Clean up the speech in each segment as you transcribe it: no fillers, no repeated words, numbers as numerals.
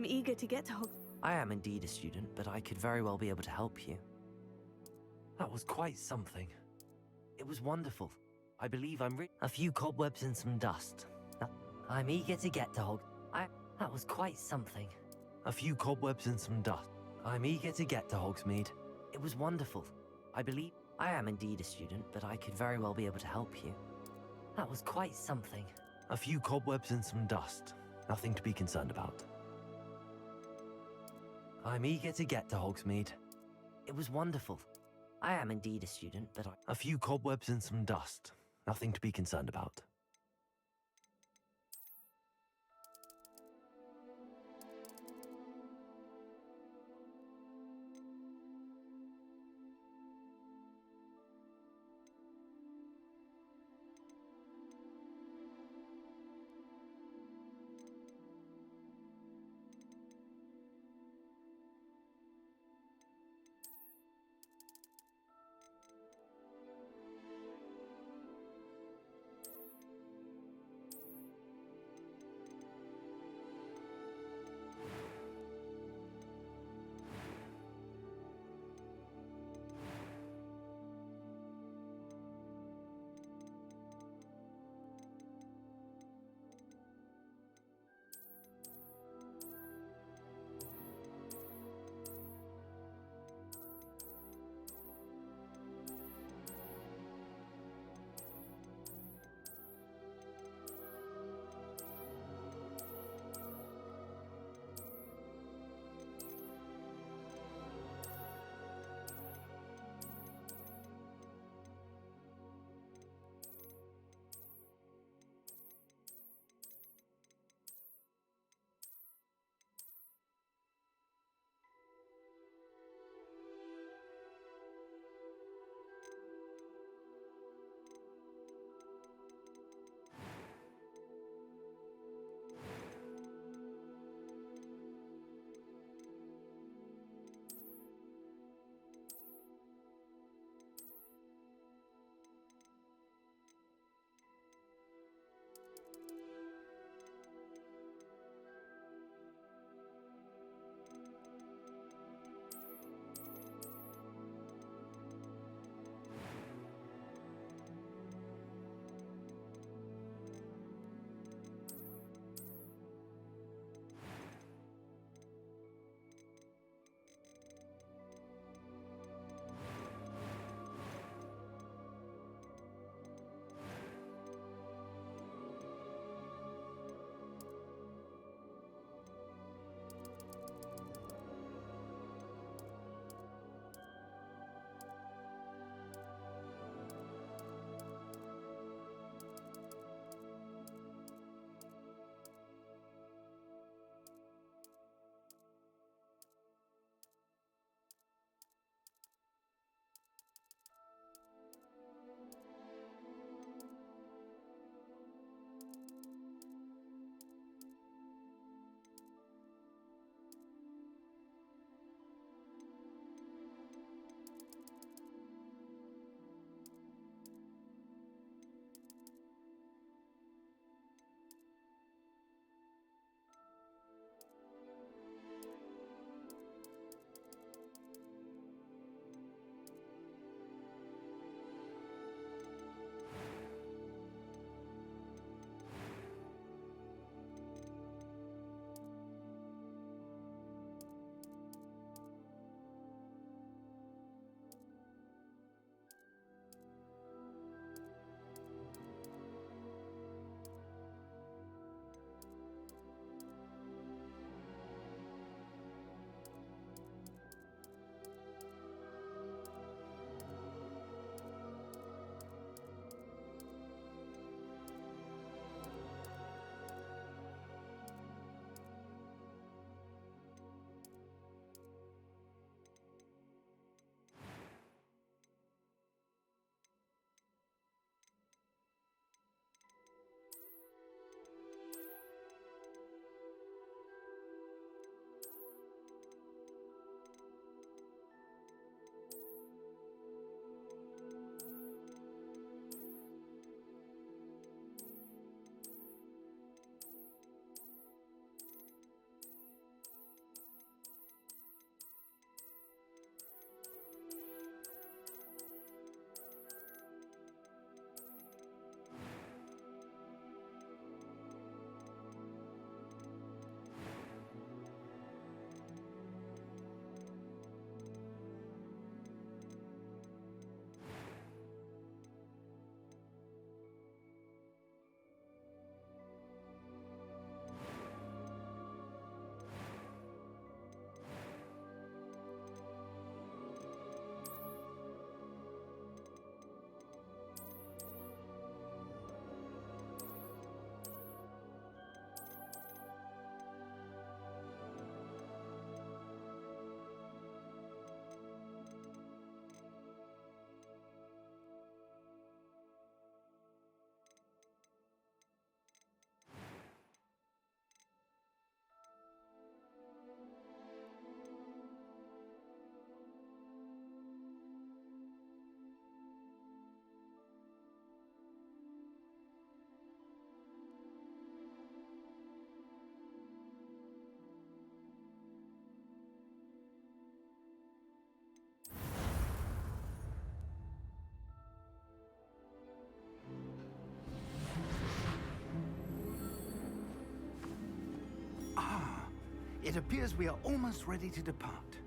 I'm eager to get to Hog... I am indeed a student, but I could very well be able to help you. That was quite something. It was wonderful. I believe a few cobwebs and some dust. I'm eager to get to That was quite something. A few cobwebs and some dust. I'm eager to get to Hogsmeade. It was wonderful. I believe I am indeed a student, but I could very well be able to help you. That was quite something. A few cobwebs and some dust. Nothing to be concerned about. I'm eager to get to Hogsmeade. It was wonderful. I am indeed a student, but a few cobwebs and some dust. Nothing to be concerned about. It appears we are almost ready to depart.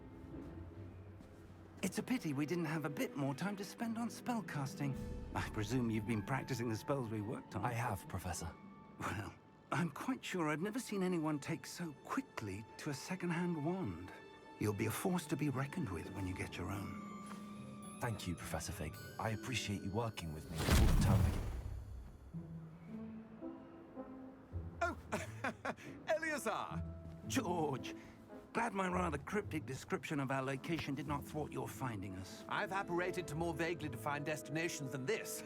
It's a pity we didn't have a bit more time to spend on spellcasting. I presume you've been practicing the spells we worked on. I have, Professor. Well, I'm quite sure I've never seen anyone take so quickly to a second-hand wand. You'll be a force to be reckoned with when you get your own. Thank you, Professor Fig. I appreciate you working with me all the time again. Oh, Eleazar! George, glad my rather cryptic description of our location did not thwart your finding us. I've apparated to more vaguely defined destinations than this.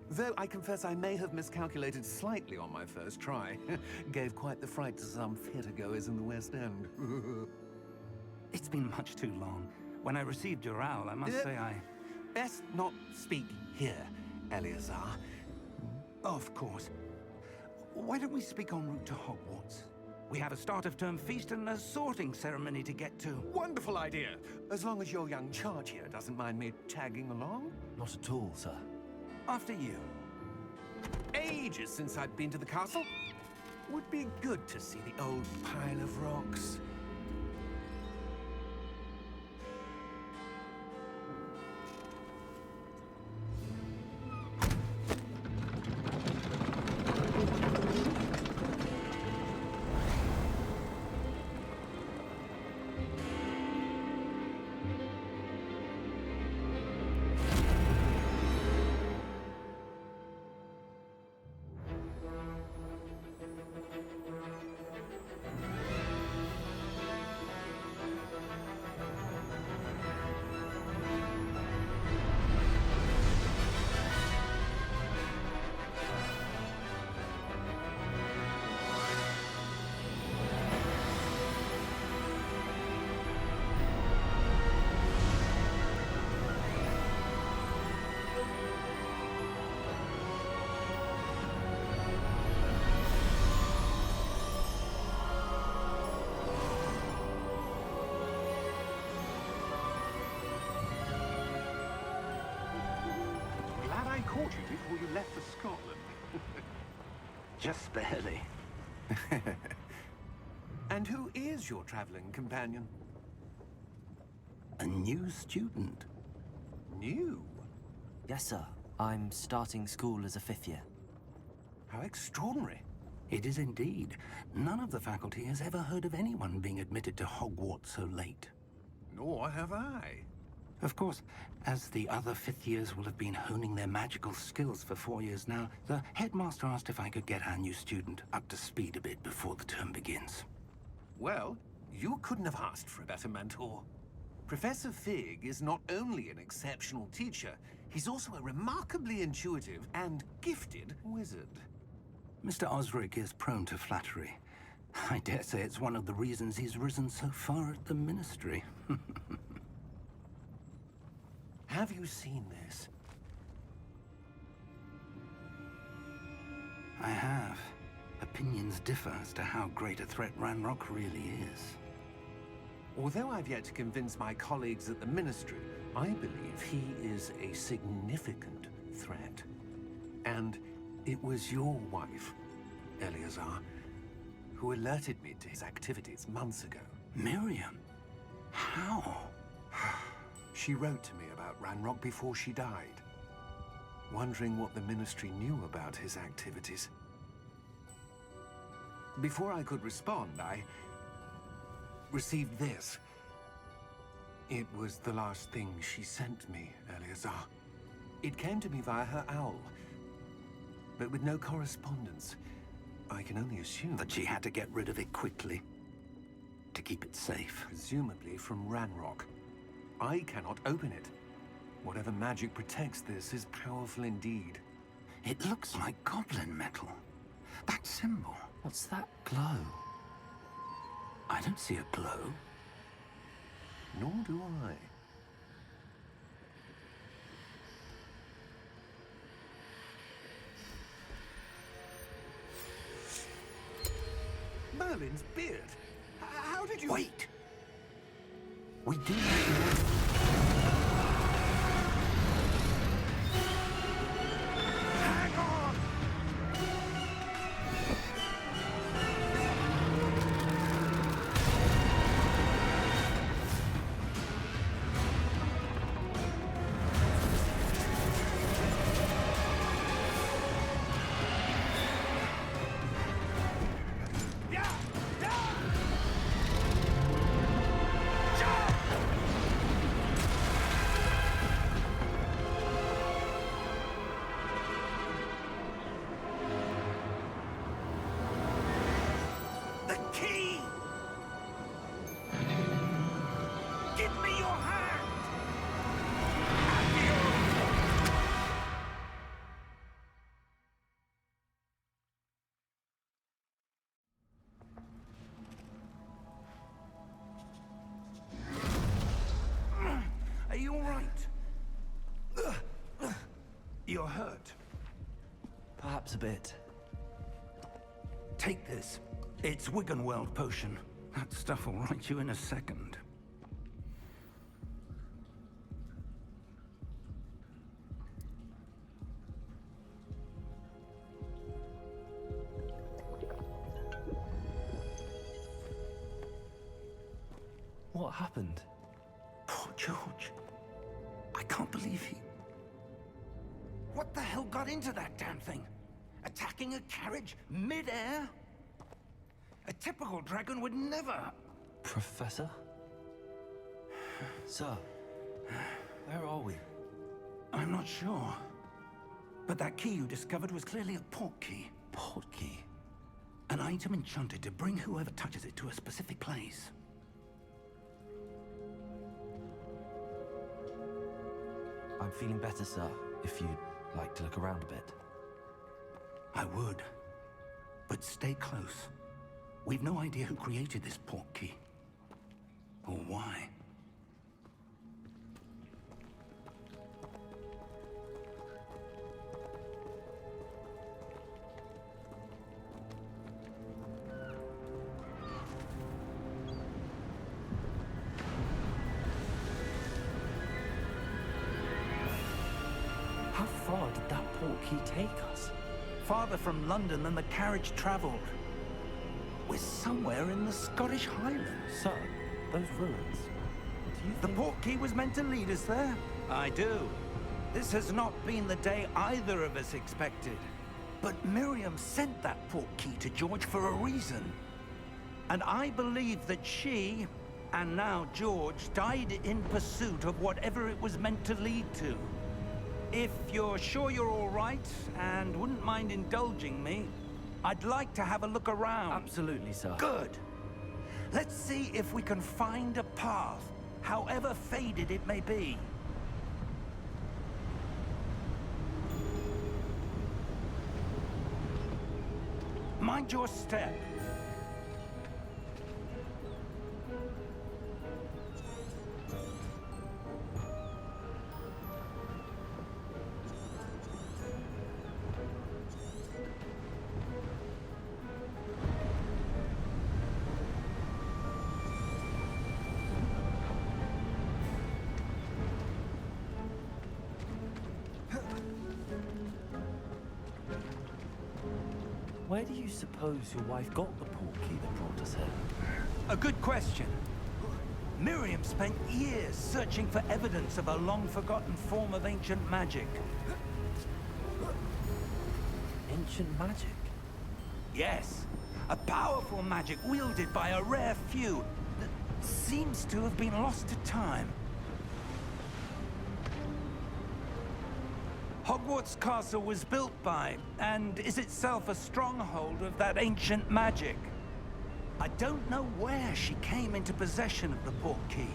Though I confess I may have miscalculated slightly on my first try. Gave quite the fright to some theatergoers in the West End. It's been much too long. When I received your owl, I must say I... Best not speak here, Eleazar. Of course. Why don't we speak en route to Hogwarts? We have a start-of-term feast and a sorting ceremony to get to. Wonderful idea! As long as your young charge here doesn't mind me tagging along. Not at all, sir. After you. Ages since I'd been to the castle. Would be good to see the old pile of rocks. I caught you before you left for Scotland. Just barely. And who is your traveling companion? A new student. New? Yes, sir. I'm starting school as a 5th year. How extraordinary. It is indeed. None of the faculty has ever heard of anyone being admitted to Hogwarts so late. Nor have I. Of course, as the other 5th years will have been honing their magical skills for 4 years now, the headmaster asked if I could get our new student up to speed a bit before the term begins. Well, you couldn't have asked for a better mentor. Professor Fig is not only an exceptional teacher, he's also a remarkably intuitive and gifted wizard. Mr. Osric is prone to flattery. I dare say it's one of the reasons he's risen so far at the Ministry. Have you seen this? I have. Opinions differ as to how great a threat Ranrock really is. Although I've yet to convince my colleagues at the Ministry, I believe he is a significant threat. And it was your wife, Eleazar, who alerted me to his activities months ago. Miriam? How? She wrote to me about Ranrock before she died, wondering what the Ministry knew about his activities. Before I could respond, I received this. It was the last thing she sent me, Eleazar. It came to me via her owl, but with no correspondence. I can only assume That she had to get rid of it quickly, to keep it safe. presumably from Ranrock. I cannot open it. Whatever magic protects this is powerful indeed. It looks like goblin metal. That symbol. What's that glow? I don't see a glow. Nor do I. Merlin's beard. How did you... Wait! We do not know. Hang on! a bit. Take this. It's Wiggenweld potion. That stuff will right you in a second. What happened? Poor George. I can't believe he... What the hell got into that damn thing? Attacking a carriage mid-air? A typical dragon would never... Professor? Sir, where are we? I'm not sure. But that key you discovered was clearly a port key. Port key? An item enchanted to bring whoever touches it to a specific place. I'm feeling better, sir, if you'd like to look around a bit. I would. But stay close. We've no idea who created this port key. Or why. How far did that port key take us? Farther from London than the carriage traveled. We're somewhere in the Scottish Highlands. Sir, those ruins. Do you The think... port key was meant to lead us there? I do. This has not been the day either of us expected. But Miriam sent that port key to George for a reason. And I believe that she, and now George, died in pursuit of whatever it was meant to lead to. If you're sure you're all right, and wouldn't mind indulging me, I'd like to have a look around. Absolutely, sir. Good. Let's see if we can find a path, however faded it may be. Mind your step. Where do you suppose your wife got the port key that brought us here? A good question. Miriam spent years searching for evidence of a long-forgotten form of ancient magic. Ancient magic? Yes, a powerful magic wielded by a rare few that seems to have been lost to time. Hogwarts Castle was built by, and is itself a stronghold of that ancient magic. I don't know where she came into possession of the port key,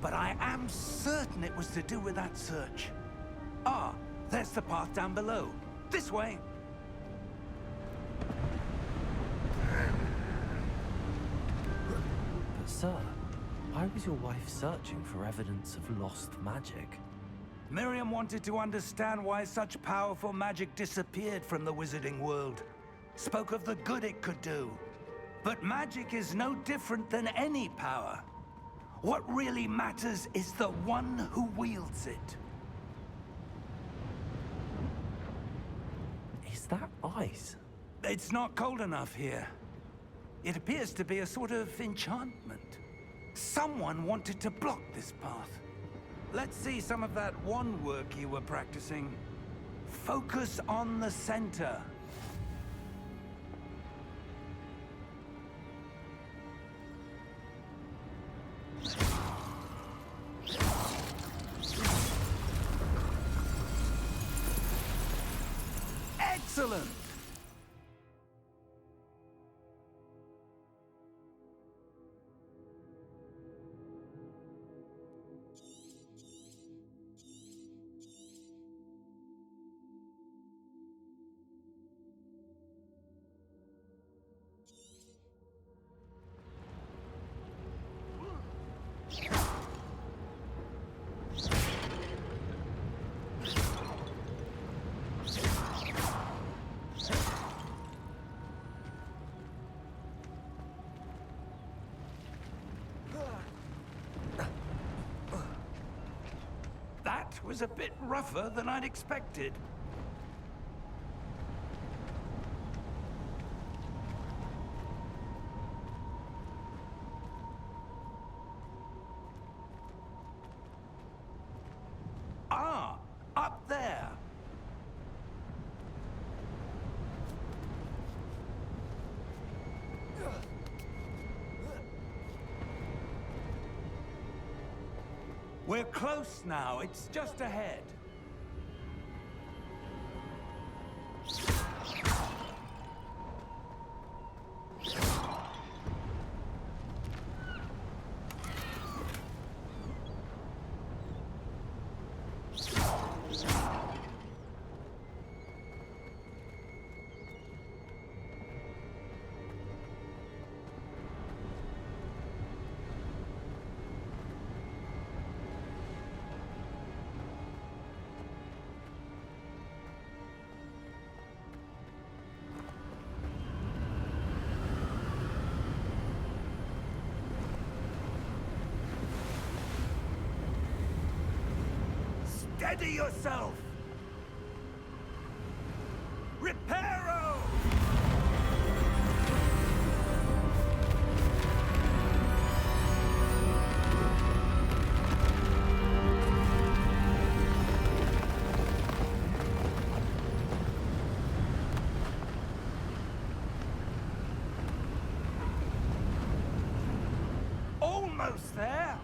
but I am certain it was to do with that search. Ah, there's the path down below. This way. But sir, why was your wife searching for evidence of lost magic? Miriam wanted to understand why such powerful magic disappeared from the wizarding world. Spoke of the good it could do. But magic is no different than any power. What really matters is the one who wields it. Is that ice? It's not cold enough here. It appears to be a sort of enchantment. Someone wanted to block this path. Let's see some of that wand work you were practicing. Focus on the center. Excellent! was a bit rougher than I'd expected. Ah, up there. We're close now. It's just ahead. Steady yourself! Reparo! Almost there!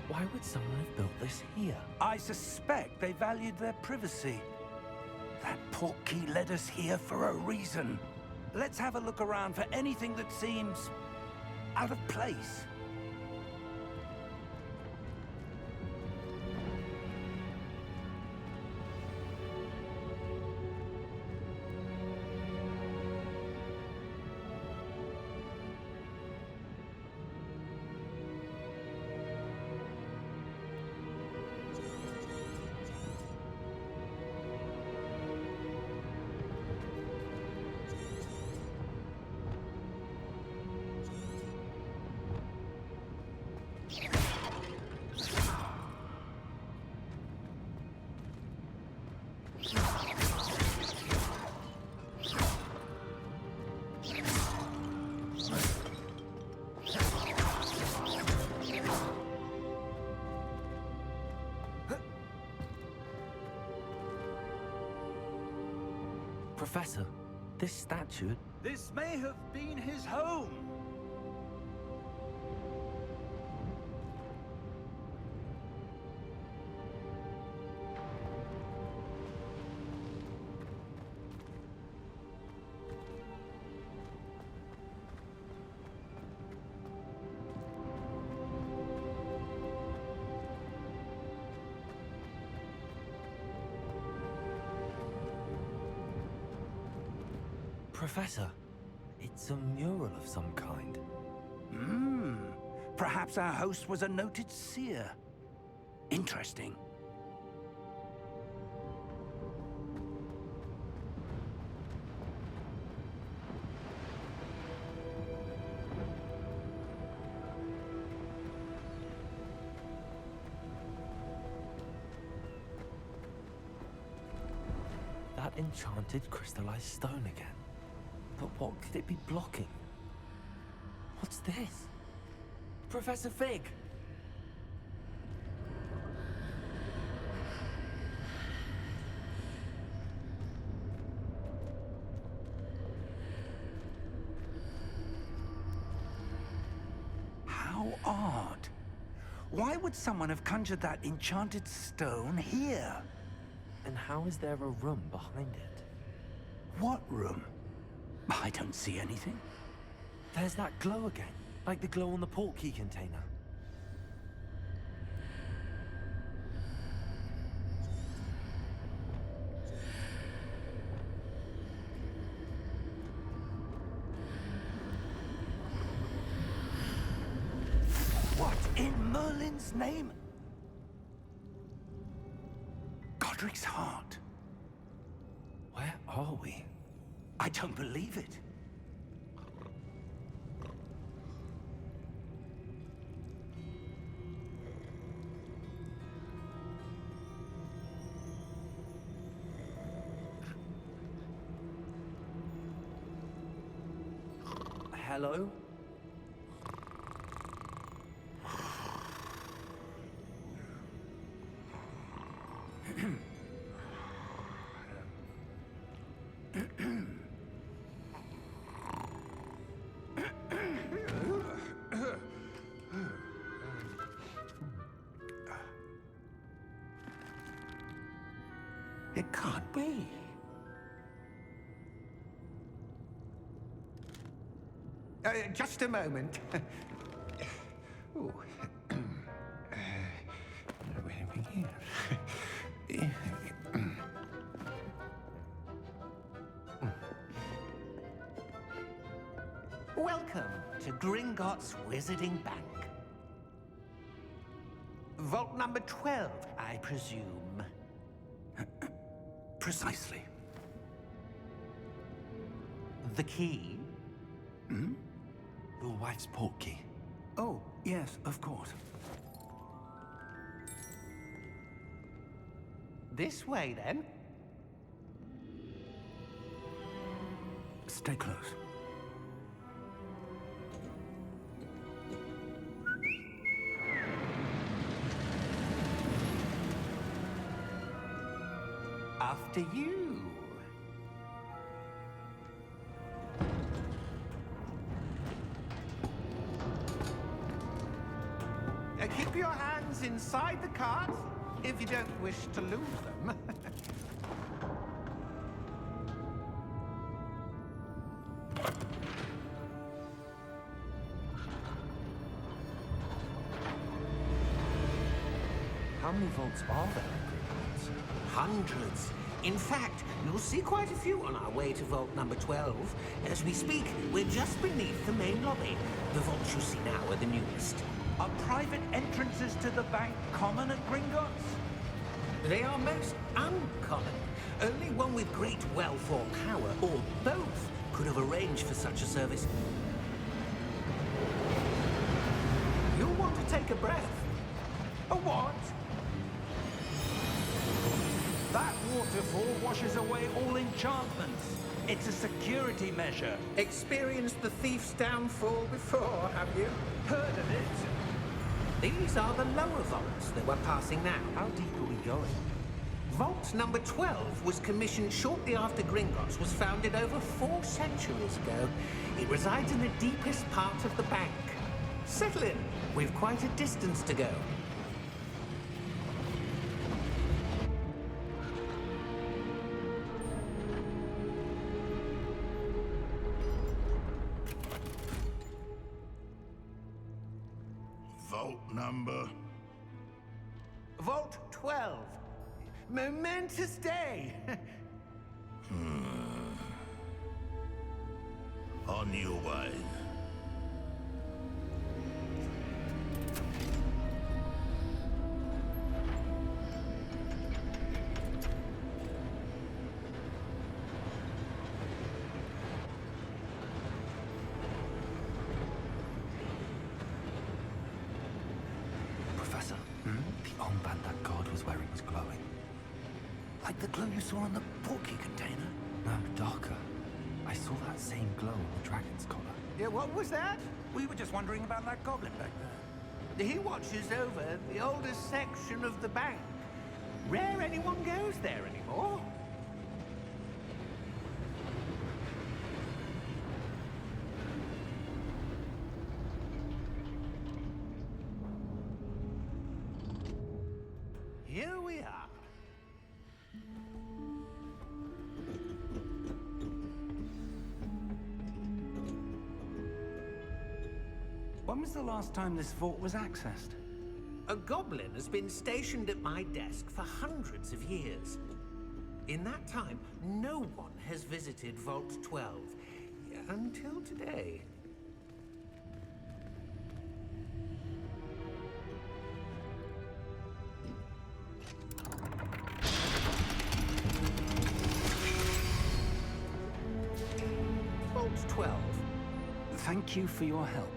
Why would someone have built this here? I suspect they valued their privacy. That portkey led us here for a reason. Let's have a look around for anything that seems out of place. Professor, this statue... This may have been his home. Professor, it's a mural of some kind. Perhaps our host was a noted seer. Interesting. That enchanted crystallized stone again. But what could it be blocking? What's this? Professor Fig! How odd. Why would someone have conjured that enchanted stone here? And how is there a room behind it? What room? I don't see anything. There's that glow again, like the glow on the portkey container. What in Merlin's name? Godric's heart. Where are we? I don't believe it. Hello? It can't be. Just a moment. Ooh. Where do we begin? Welcome to Gringotts Wizarding Bank. Vault number 12, I presume. Precisely. The key? Your wife's portkey. Oh, yes, of course. This way, then. Stay close. After you. Keep your hands inside the cart if you don't wish to lose them. How many vaults are there in Gringotts? Hundreds. In fact, you'll see quite a few on our way to vault number 12. As we speak, we're just beneath the main lobby. The vaults you see now are the newest. Are private entrances to the bank common at Gringotts? They are most uncommon. Only one with great wealth or power, or both, could have arranged for such a service. You'll want to take a breath. A what? That waterfall washes away all enchantments. It's a security measure. Experienced the thief's downfall before, have you? Heard of it? These are the lower vaults that we're passing now. How deep are we going? Vault number 12 was commissioned shortly after Gringotts was founded over 4 centuries ago. It resides in the deepest part of the bank. Settle in. We've quite a distance to go. Vault number? Vault 12. Momentous day. On your way. Professor, the armband that guard was wearing was glowing. Like the glow you saw on the portkey container? No, darker. I saw that same glow on the dragon's collar. Yeah, what was that? We were just wondering about that goblin back there. He watches over the oldest section of the bank. Rare anyone goes there anymore. Here we are. When was the last time this vault was accessed? A goblin has been stationed at my desk for hundreds of years. In that time, no one has visited Vault 12. Until today. Vault 12. Thank you for your help.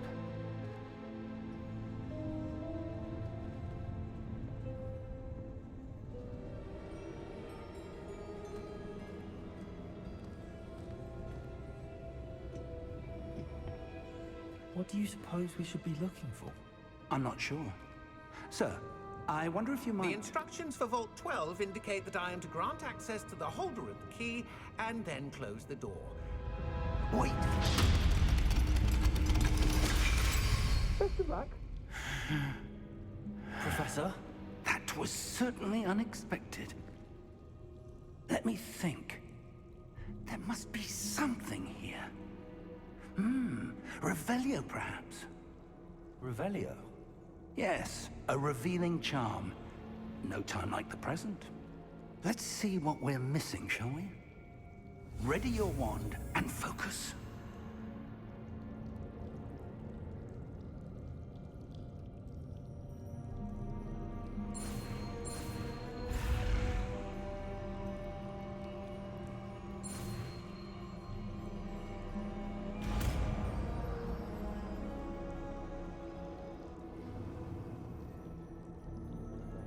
What do you suppose we should be looking for? I'm not sure. Sir, I wonder if you The might... instructions for Vault 12 indicate that I am to grant access to the holder of the key and then close the door. Wait! Best of luck. Professor? That was certainly unexpected. Let me think. There must be something here. Revelio, perhaps? Revelio? Yes, a revealing charm. No time like the present. Let's see what we're missing, shall we? Ready your wand and focus.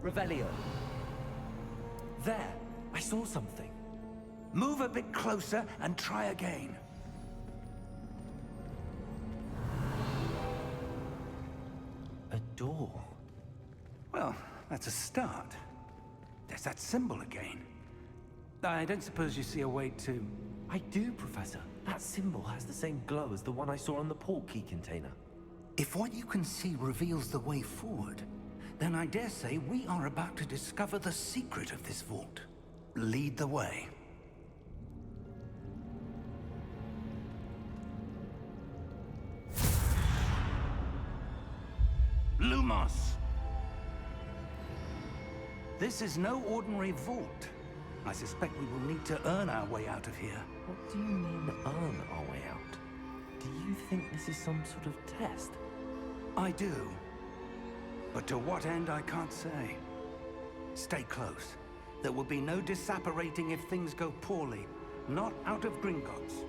Revelio. There! I saw something. Move a bit closer and try again. A door. Well, that's a start. There's that symbol again. I don't suppose you see a way to... I do, Professor. That symbol has the same glow as the one I saw on the portkey container. If what you can see reveals the way forward, then I dare say we are about to discover the secret of this vault. Lead the way. Lumos! This is no ordinary vault. I suspect we will need to earn our way out of here. What do you mean, earn our way out? Do you think this is some sort of test? I do. But to what end, I can't say. Stay close. There will be no disapparating if things go poorly. Not out of Gringotts.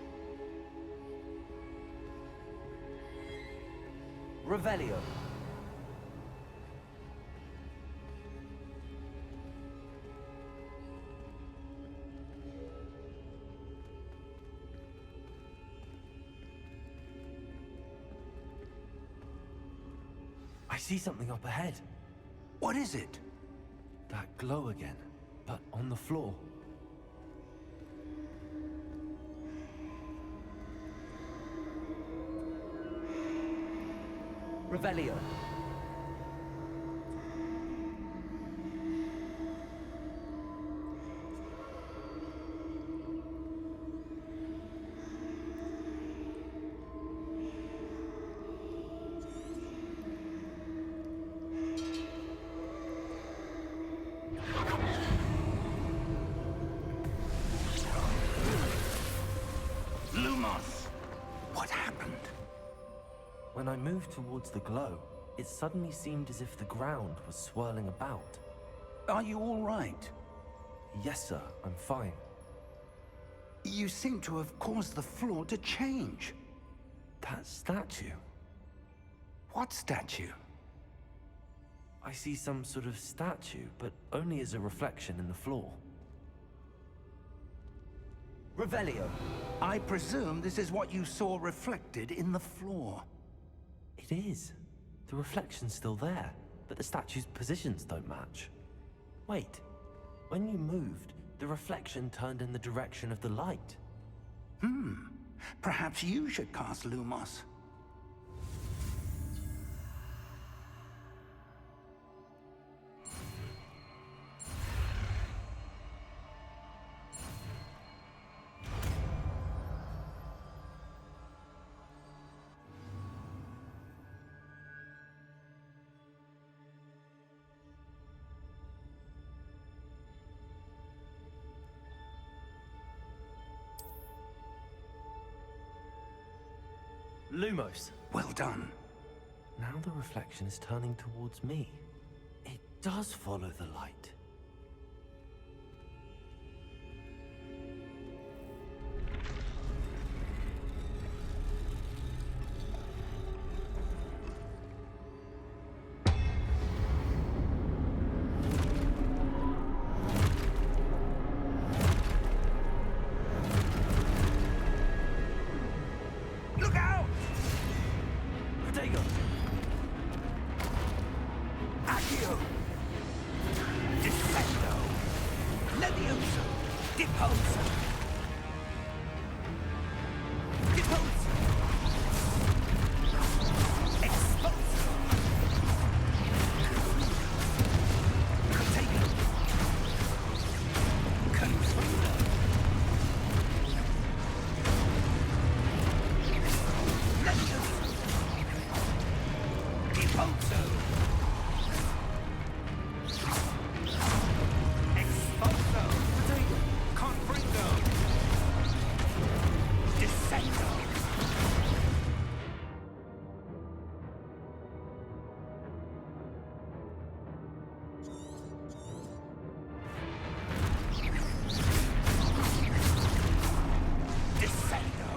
Revelio. I see something up ahead. What is it? That glow again, but on the floor. Revelio. Lumos! What happened? When I moved towards the glow, it suddenly seemed as if the ground was swirling about. Are you all right? Yes, sir, I'm fine. You seem to have caused the floor to change. That statue. What statue? I see some sort of statue, but only as a reflection in the floor. Revelio. I presume this is what you saw reflected in the floor. It is. The reflection's still there, but the statue's positions don't match. Wait. When you moved, the reflection turned in the direction of the light. Perhaps you should cast Lumos. Lumos. Well done. Now the reflection is turning towards me. It does follow the light. Look out! Protego! Accio! Descendo! Levioso! Deposo! Deposo! Exposo! Protego! Confundo! Levioso! Deposo! Exposo! Protego! Confringo! Descendo! Descendo!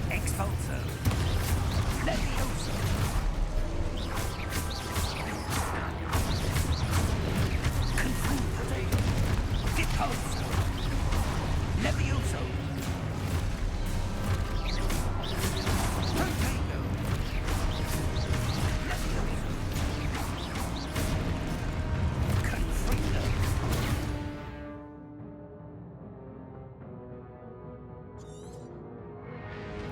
Expulso! Levioso! Confundo! Deposo! Levioso! Protego! Levioso! Confringo!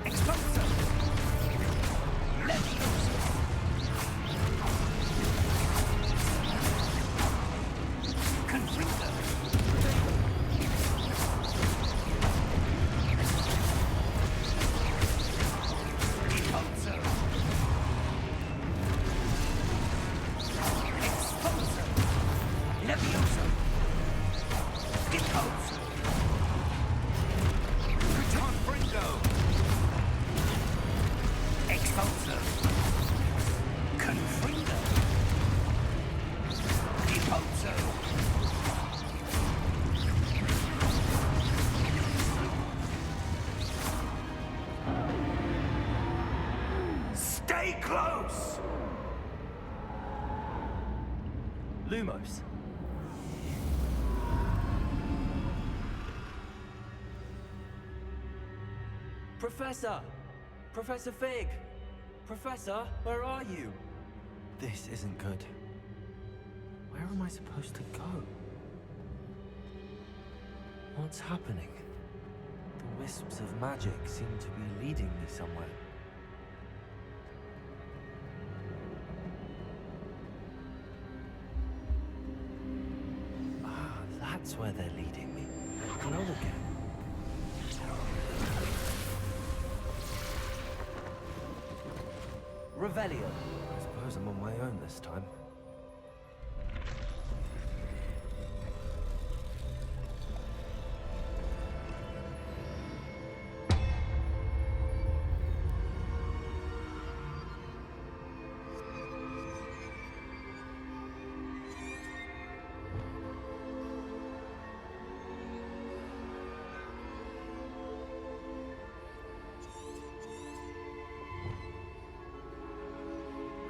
Expulso! Levioso! Confringo! Deposo! Expulso! Levioso! Deposo! Confringo! Expulso! Confringo! Deposo! Stay close! Lumos! Professor! Professor Fig! Professor, where are you? This isn't good. Where am I supposed to go? What's happening? The wisps of magic seem to be leading me somewhere. Ah, that's where they're leading me. Hello again. Revelio. I suppose I'm on my own this time.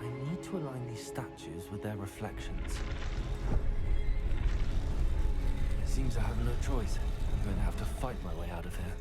I need to align these statues with their reflections. It seems I have no choice. I'm going to have to fight my way out of here.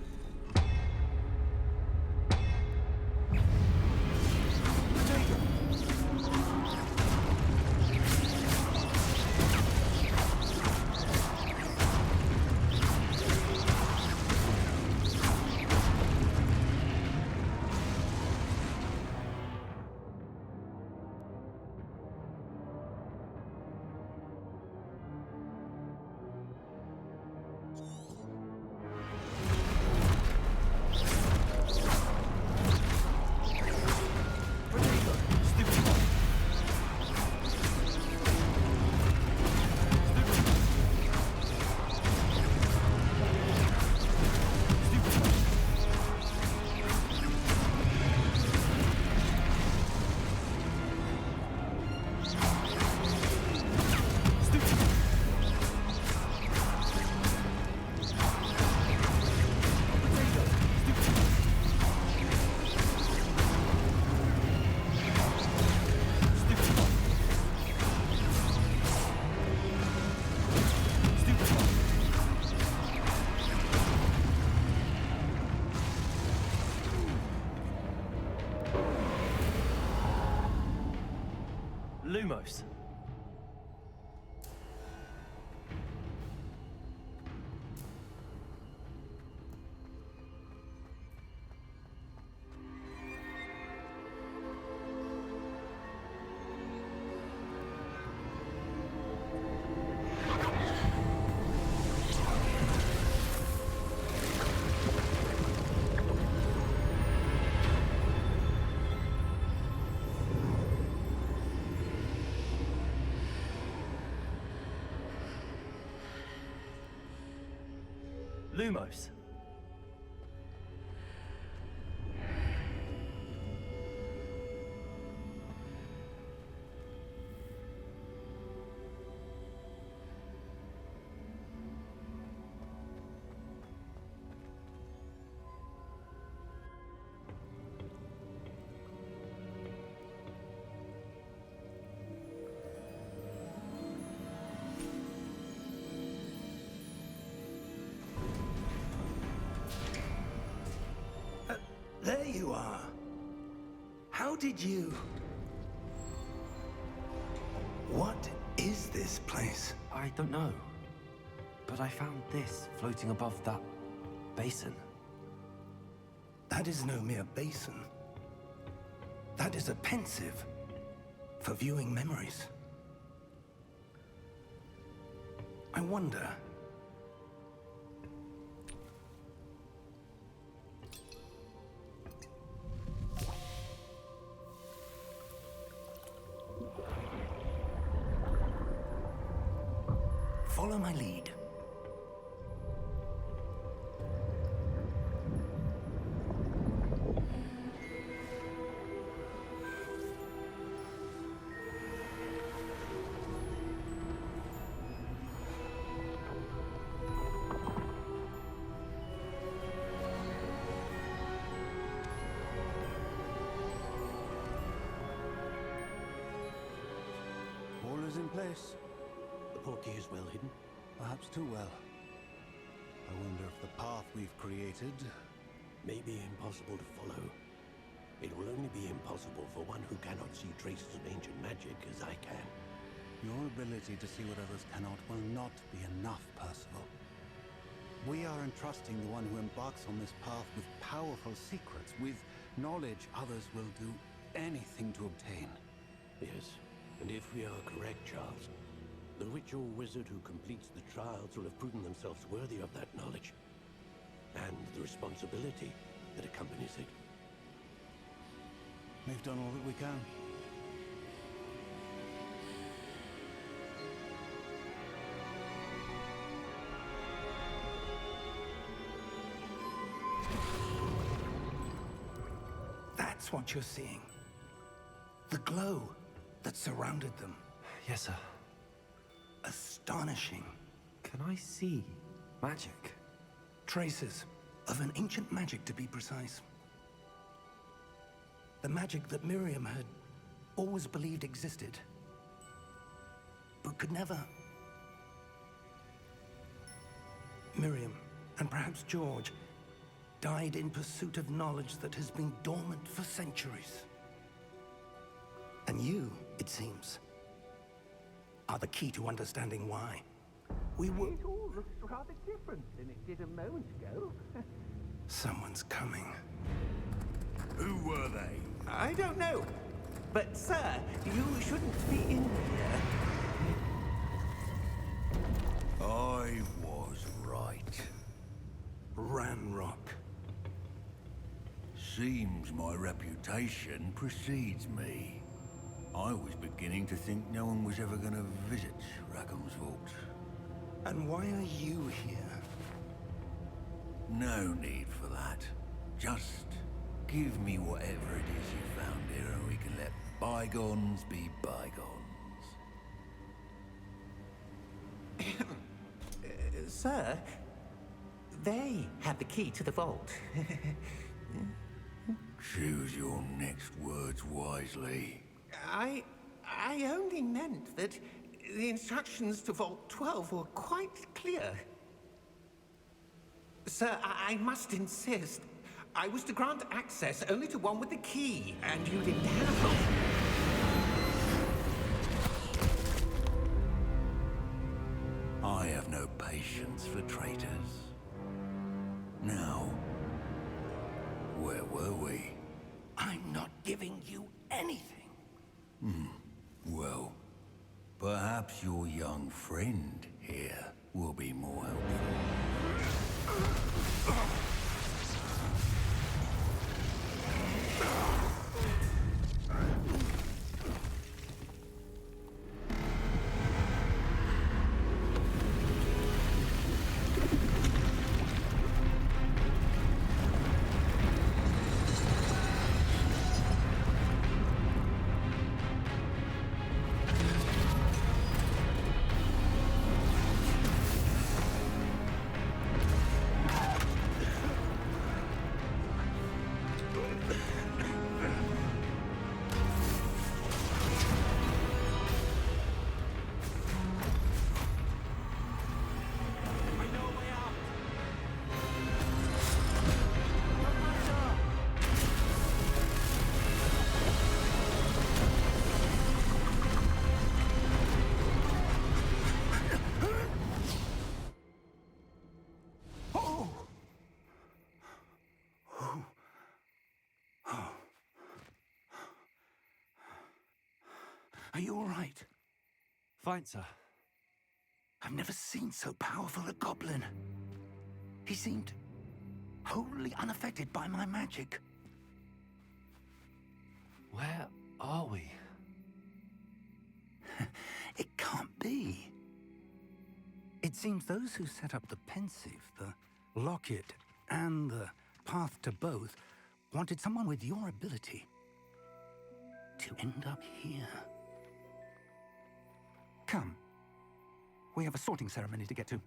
Lumos. Lumos. There you are. How did you... What is this place? I don't know. But I found this floating above that basin. That is no mere basin. That is a pensive for viewing memories. I wonder... Follow my lead. All is in place. The portkey is well hidden. Perhaps too well. I wonder if the path we've created... May be impossible to follow. It will only be impossible for one who cannot see traces of ancient magic as I can. Your ability to see what others cannot will not be enough, Percival. We are entrusting the one who embarks on this path with powerful secrets, with knowledge others will do anything to obtain. Yes, and if we are correct, Charles, the witch or wizard who completes the trials will have proven themselves worthy of that knowledge, and the responsibility that accompanies it. We've done all that we can. That's what you're seeing. The glow that surrounded them. Yes, sir. Astonishing. Can I see magic? Traces of an ancient magic, to be precise. The magic that Miriam had always believed existed, but could never. Miriam, and perhaps George, died in pursuit of knowledge that has been dormant for centuries. And you, it seems, are the key to understanding why. We were... It all looks rather different than it did a moment ago. Someone's coming. Who were they? I don't know. But, sir, you shouldn't be in here. I was right. Ranrock. Seems my reputation precedes me. I was beginning to think no one was ever going to visit Rackham's vault. And why are you here? No need for that. Just give me whatever it is you found here and we can let bygones be bygones. Sir, they have the key to the vault. Choose your next words wisely. I only meant that the instructions to Vault 12 were quite clear. Sir, I must insist. I was to grant access only to one with the key, and you didn't have patience for traitors. Now, where were we? I'm not giving you anything. Well, perhaps your young friend here will be more helpful. Are you all right? Fine, sir. I've never seen so powerful a goblin. He seemed wholly unaffected by my magic. Where are we? It can't be. It seems those who set up the pensive, the locket, and the path to both wanted someone with your ability to end up here. Come. We have a sorting ceremony to get to.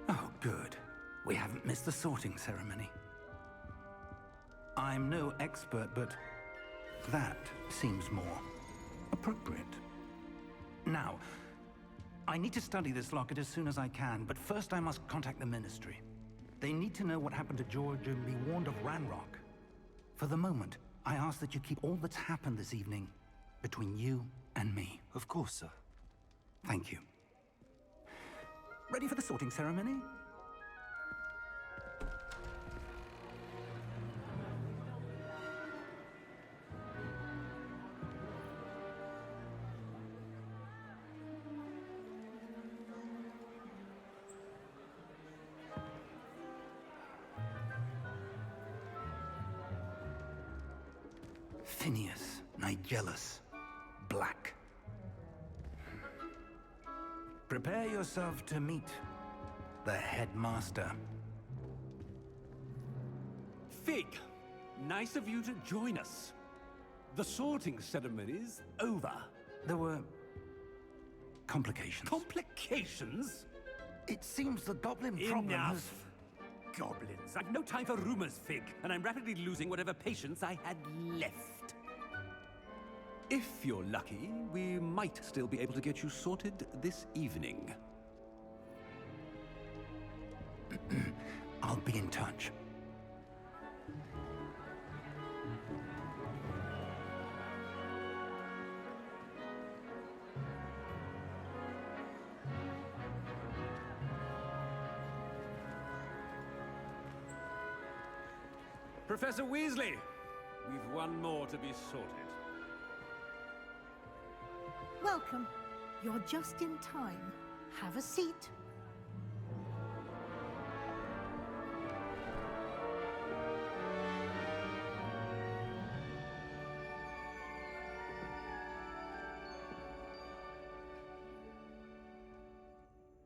Oh, good. We haven't missed the sorting ceremony. I'm no expert, but that seems more appropriate. Now, I need to study this locket as soon as I can, but first I must contact the Ministry. They need to know what happened to George and be warned of Ranrock. For the moment, I ask that you keep all that's happened this evening between you and me. Of course, sir. Thank you. Ready for the sorting ceremony? Phineas, Nigellus, Black. Prepare yourself to meet the headmaster. Fig, nice of you to join us. The sorting ceremony's over. There were complications. Complications? It seems the goblin problem has... Enough! Goblins. I've no time for rumors, Fig, and I'm rapidly losing whatever patience I had left. If you're lucky, we might still be able to get you sorted this evening. I'll be in touch. Professor Weasley, we've one more to be sorted. Welcome. You're just in time. Have a seat.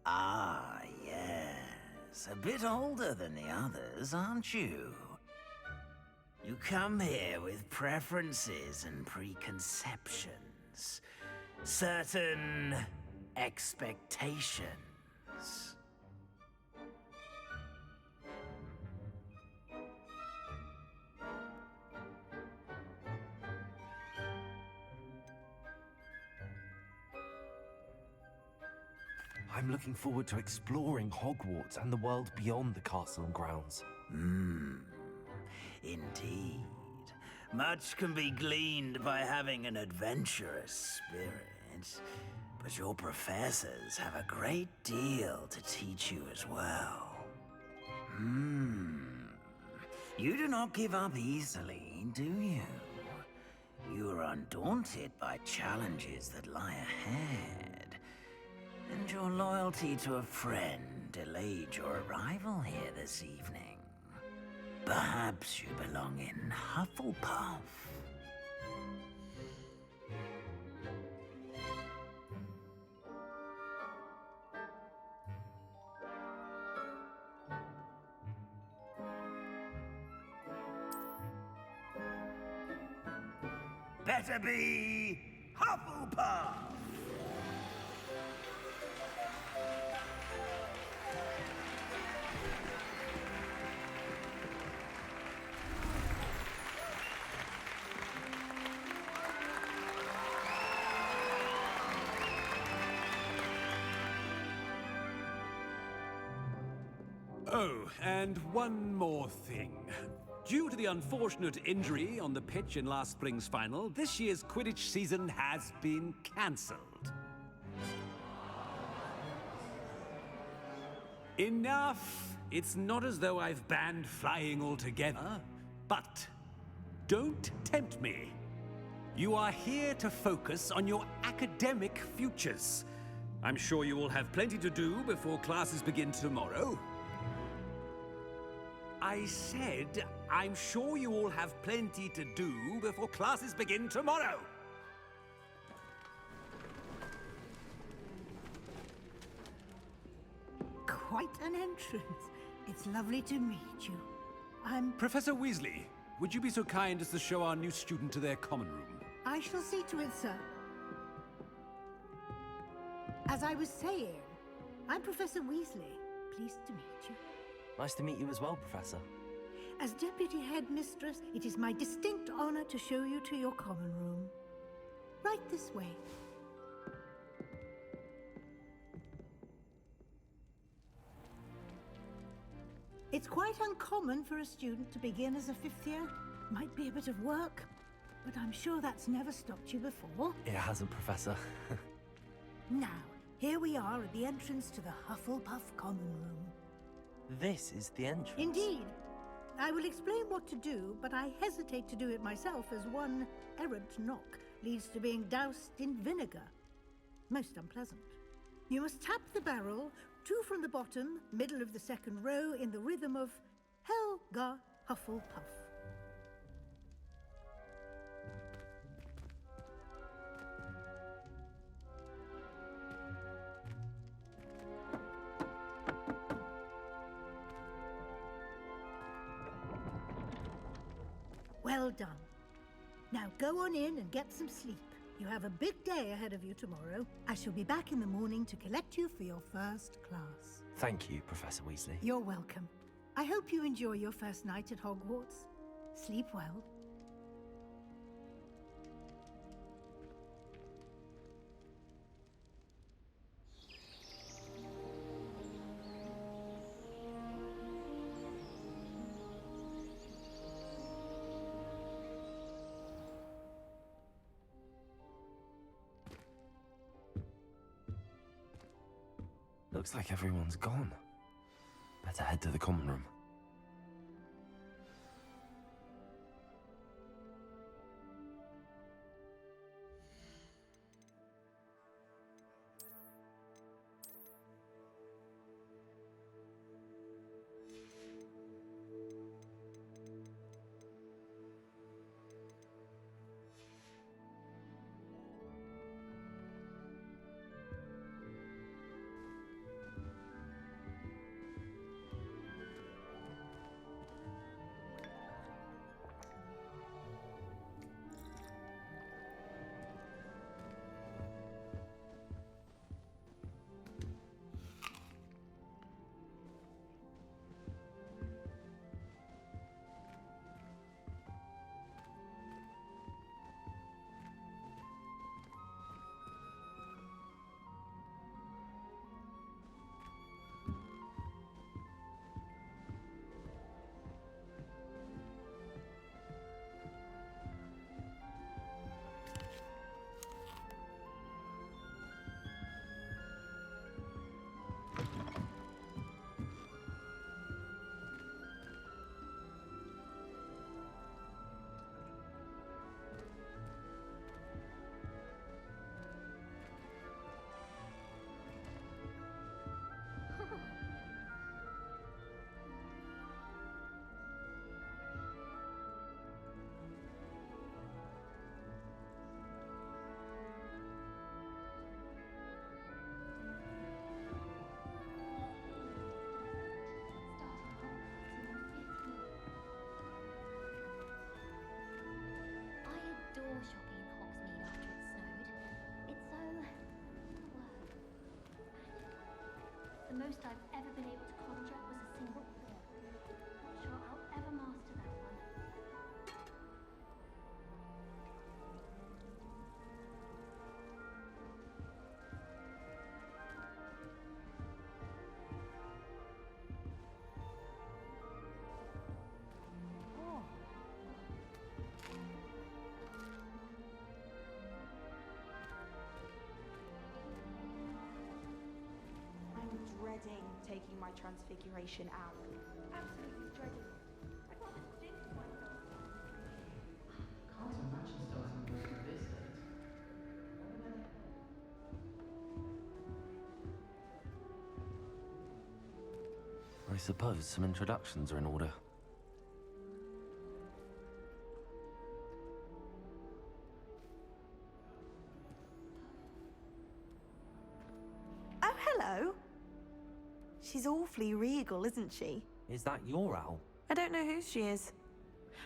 Ah, yes. A bit older than the others, aren't you? You come here with preferences and preconceptions. Certain expectations. I'm looking forward to exploring Hogwarts and the world beyond the castle and grounds. Indeed. Much can be gleaned by having an adventurous spirit, but your professors have a great deal to teach you as well. You do not give up easily, do you? You are undaunted by challenges that lie ahead, and your loyalty to a friend delayed your arrival here this evening. Perhaps you belong in Hufflepuff. Better be Hufflepuff! Oh, and one more thing. Due to the unfortunate injury on the pitch in last spring's final, this year's Quidditch season has been cancelled. Enough! It's not as though I've banned flying altogether, but don't tempt me. You are here to focus on your academic futures. I'm sure you will have plenty to do before classes begin tomorrow. I said, I'm sure you all have plenty to do before classes begin tomorrow. Quite an entrance. It's lovely to meet you. Professor Weasley, would you be so kind as to show our new student to their common room? I shall see to it, sir. As I was saying, I'm Professor Weasley. Pleased to meet you. Nice to meet you as well, Professor. As Deputy Headmistress, it is my distinct honor to show you to your common room. Right this way. It's quite uncommon for a student to begin as a fifth year. Might be a bit of work, but I'm sure that's never stopped you before. It hasn't, Professor. Now, here we are at the entrance to the Hufflepuff common room. This is the entrance. Indeed. I will explain what to do, but I hesitate to do it myself as one errant knock leads to being doused in vinegar. Most unpleasant. You must tap the barrel, 2 from the bottom, middle of the second row, in the rhythm of Helga Hufflepuff. Well done. Now go on in and get some sleep. You have a big day ahead of you tomorrow. I shall be back in the morning to collect you for your first class. Thank you, Professor Weasley. You're welcome. I hope you enjoy your first night at Hogwarts. Sleep well. Looks like everyone's gone. Better head to the common room. been able to conjure was a single thought. Not sure I'll ever master that one. I'm dreading taking my transfiguration out. Absolutely dreading it. I'd rather dip myself. Can't imagine starting work at this date. I suppose some introductions are in order. Oh, hello. She's awfully regal, isn't she? Is that your owl? I don't know who she is.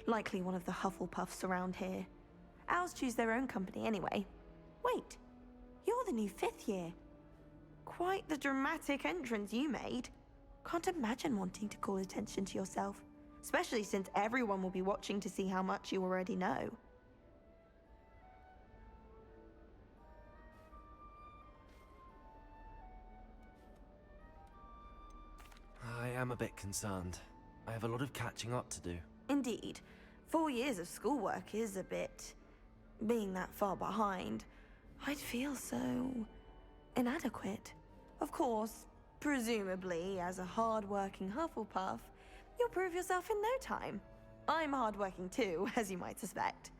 Likely one of the Hufflepuffs around here. Owls choose their own company anyway. Wait, you're the new 5th year. Quite the dramatic entrance you made. Can't imagine wanting to call attention to yourself, especially since everyone will be watching to see how much you already know. I am a bit concerned. I have a lot of catching up to do. Indeed. 4 years of schoolwork is a bit... being that far behind. I'd feel so... inadequate. Of course, presumably, as a hard-working Hufflepuff, you'll prove yourself in no time. I'm hard-working too, as you might suspect.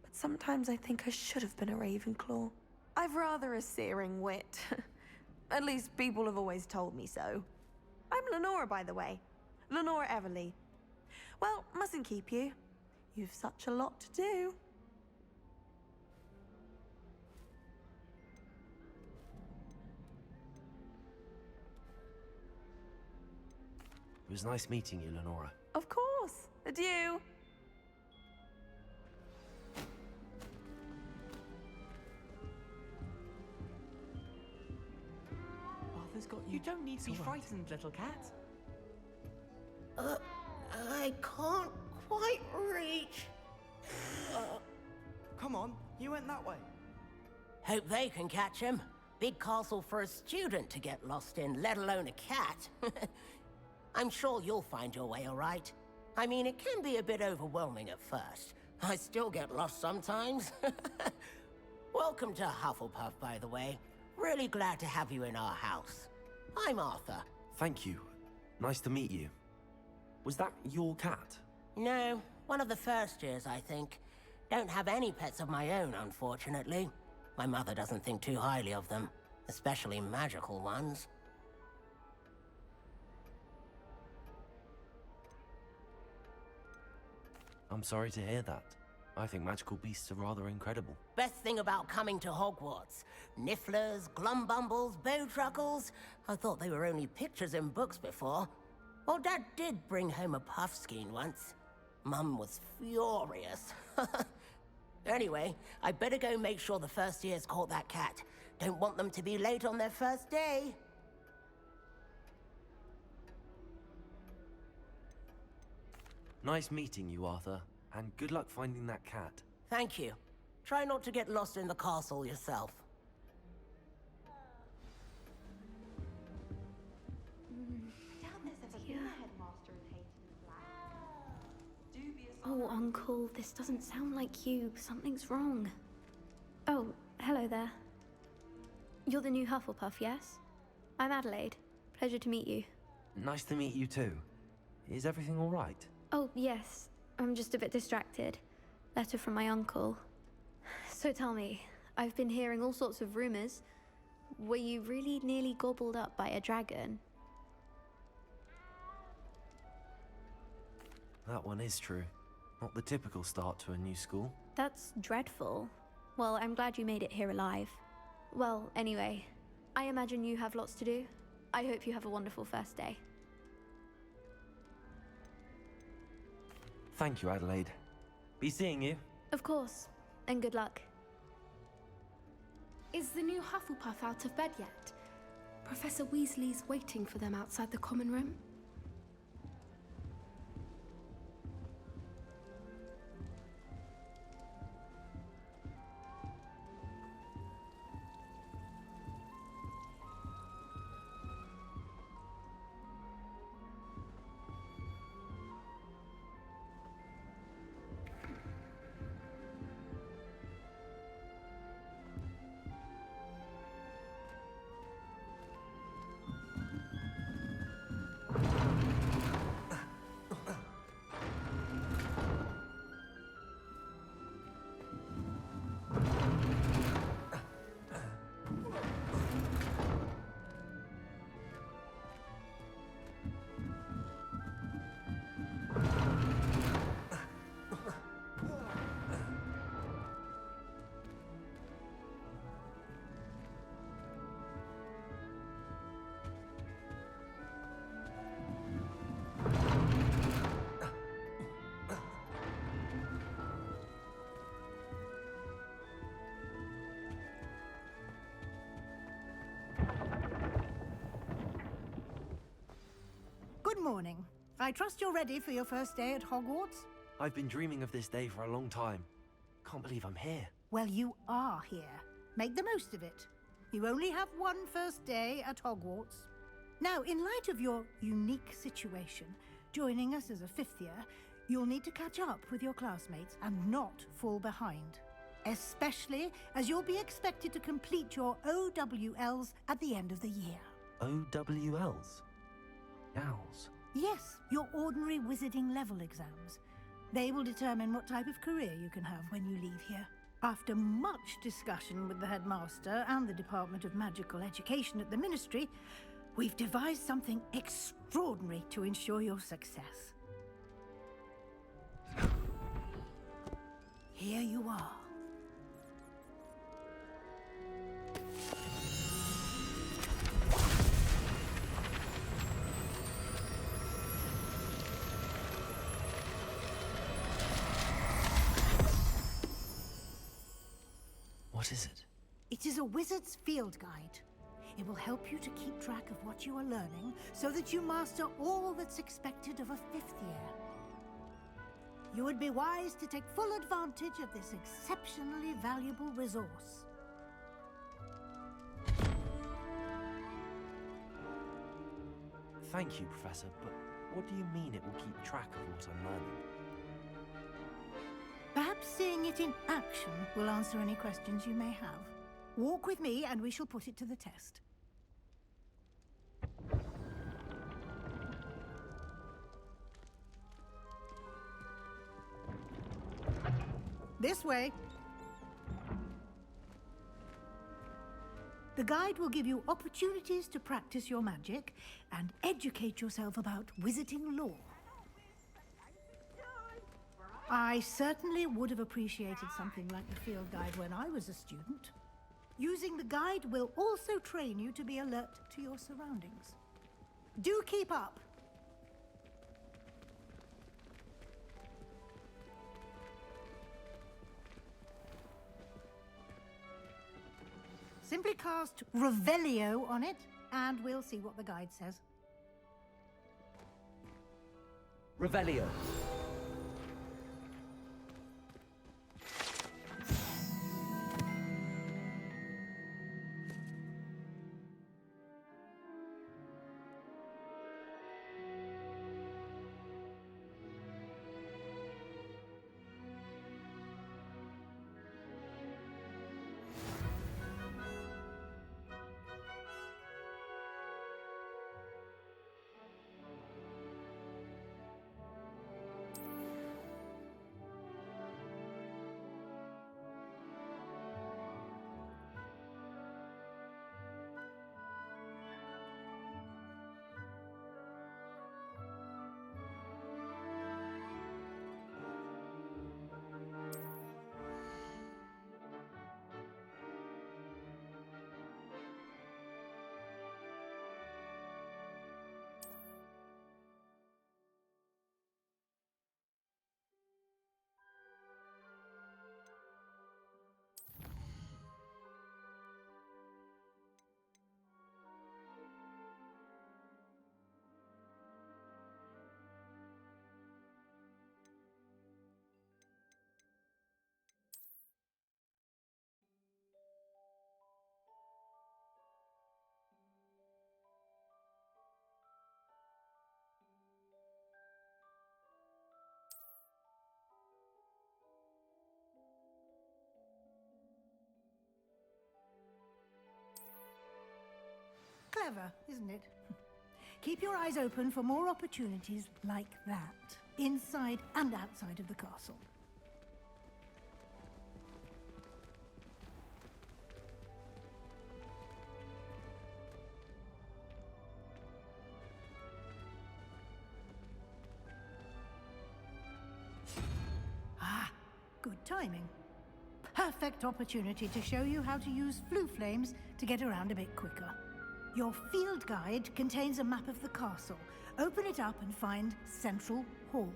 But sometimes I think I should have been a Ravenclaw. I've rather a searing wit. At least people have always told me so. I'm Lenora, by the way. Lenora Everly. Well, mustn't keep you. You've such a lot to do. It was nice meeting you, Lenora. Of course. Adieu. Arthur's got you. You don't need to be frightened, little cat. I can't quite reach. Come on, you went that way. Hope they can catch him. Big castle for a student to get lost in, let alone a cat. I'm sure you'll find your way all right. I mean, it can be a bit overwhelming at first. I still get lost sometimes. Welcome to Hufflepuff, by the way. Really glad to have you in our house. I'm Arthur. Thank you. Nice to meet you. Was that your cat? No, one of the first years, I think. Don't have any pets of my own, unfortunately. My mother doesn't think too highly of them, especially magical ones. I'm sorry to hear that. I think magical beasts are rather incredible. Best thing about coming to Hogwarts. Nifflers, glumbumbles, bowtruckles. I thought they were only pictures in books before. Well, Dad did bring home a puffskein once. Mum was furious. Anyway, I better go make sure the first years caught that cat. Don't want them to be late on their first day. Nice meeting you, Arthur. And good luck finding that cat. Thank you. Try not to get lost in the castle yourself. Oh, Uncle, this doesn't sound like you. Something's wrong. Oh, hello there. You're the new Hufflepuff, yes? I'm Adelaide. Pleasure to meet you. Nice to meet you too. Is everything all right? Oh, yes. I'm just a bit distracted. Letter from my uncle. So tell me, I've been hearing all sorts of rumors. Were you really nearly gobbled up by a dragon? That one is true. Not the typical start to a new school. That's dreadful. Well, I'm glad you made it here alive. Well, anyway, I imagine you have lots to do. I hope you have a wonderful first day. Thank you, Adelaide. Be seeing you. Of course, and good luck. Is the new Hufflepuff out of bed yet? Professor Weasley's waiting for them outside the common room. Good morning. I trust you're ready for your first day at Hogwarts? I've been dreaming of this day for a long time. Can't believe I'm here. Well, you are here. Make the most of it. You only have one first day at Hogwarts. Now, in light of your unique situation, joining us as a fifth year, you'll need to catch up with your classmates and not fall behind. Especially as you'll be expected to complete your OWLs at the end of the year. OWLs? Owls? Yes, your ordinary wizarding level exams. They will determine what type of career you can have when you leave here. After much discussion with the headmaster and the Department of Magical Education at the Ministry, we've devised something extraordinary to ensure your success. Here you are. What is it? It is a wizard's field guide. It will help you to keep track of what you are learning so that you master all that's expected of a fifth year. You would be wise to take full advantage of this exceptionally valuable resource. Thank you, Professor, but what do you mean it will keep track of what I'm learning? Perhaps seeing it in action will answer any questions you may have. Walk with me and we shall put it to the test. This way. The guide will give you opportunities to practice your magic and educate yourself about wizarding lore. I certainly would have appreciated something like the field guide when I was a student. Using the guide will also train you to be alert to your surroundings. Do keep up. Simply cast Revelio on it, and we'll see what the guide says. Revelio. Clever, isn't it? Keep your eyes open for more opportunities like that, inside and outside of the castle. Ah, good timing. Perfect opportunity to show you how to use flue flames to get around a bit quicker. Your field guide contains a map of the castle. Open it up and find Central Hall.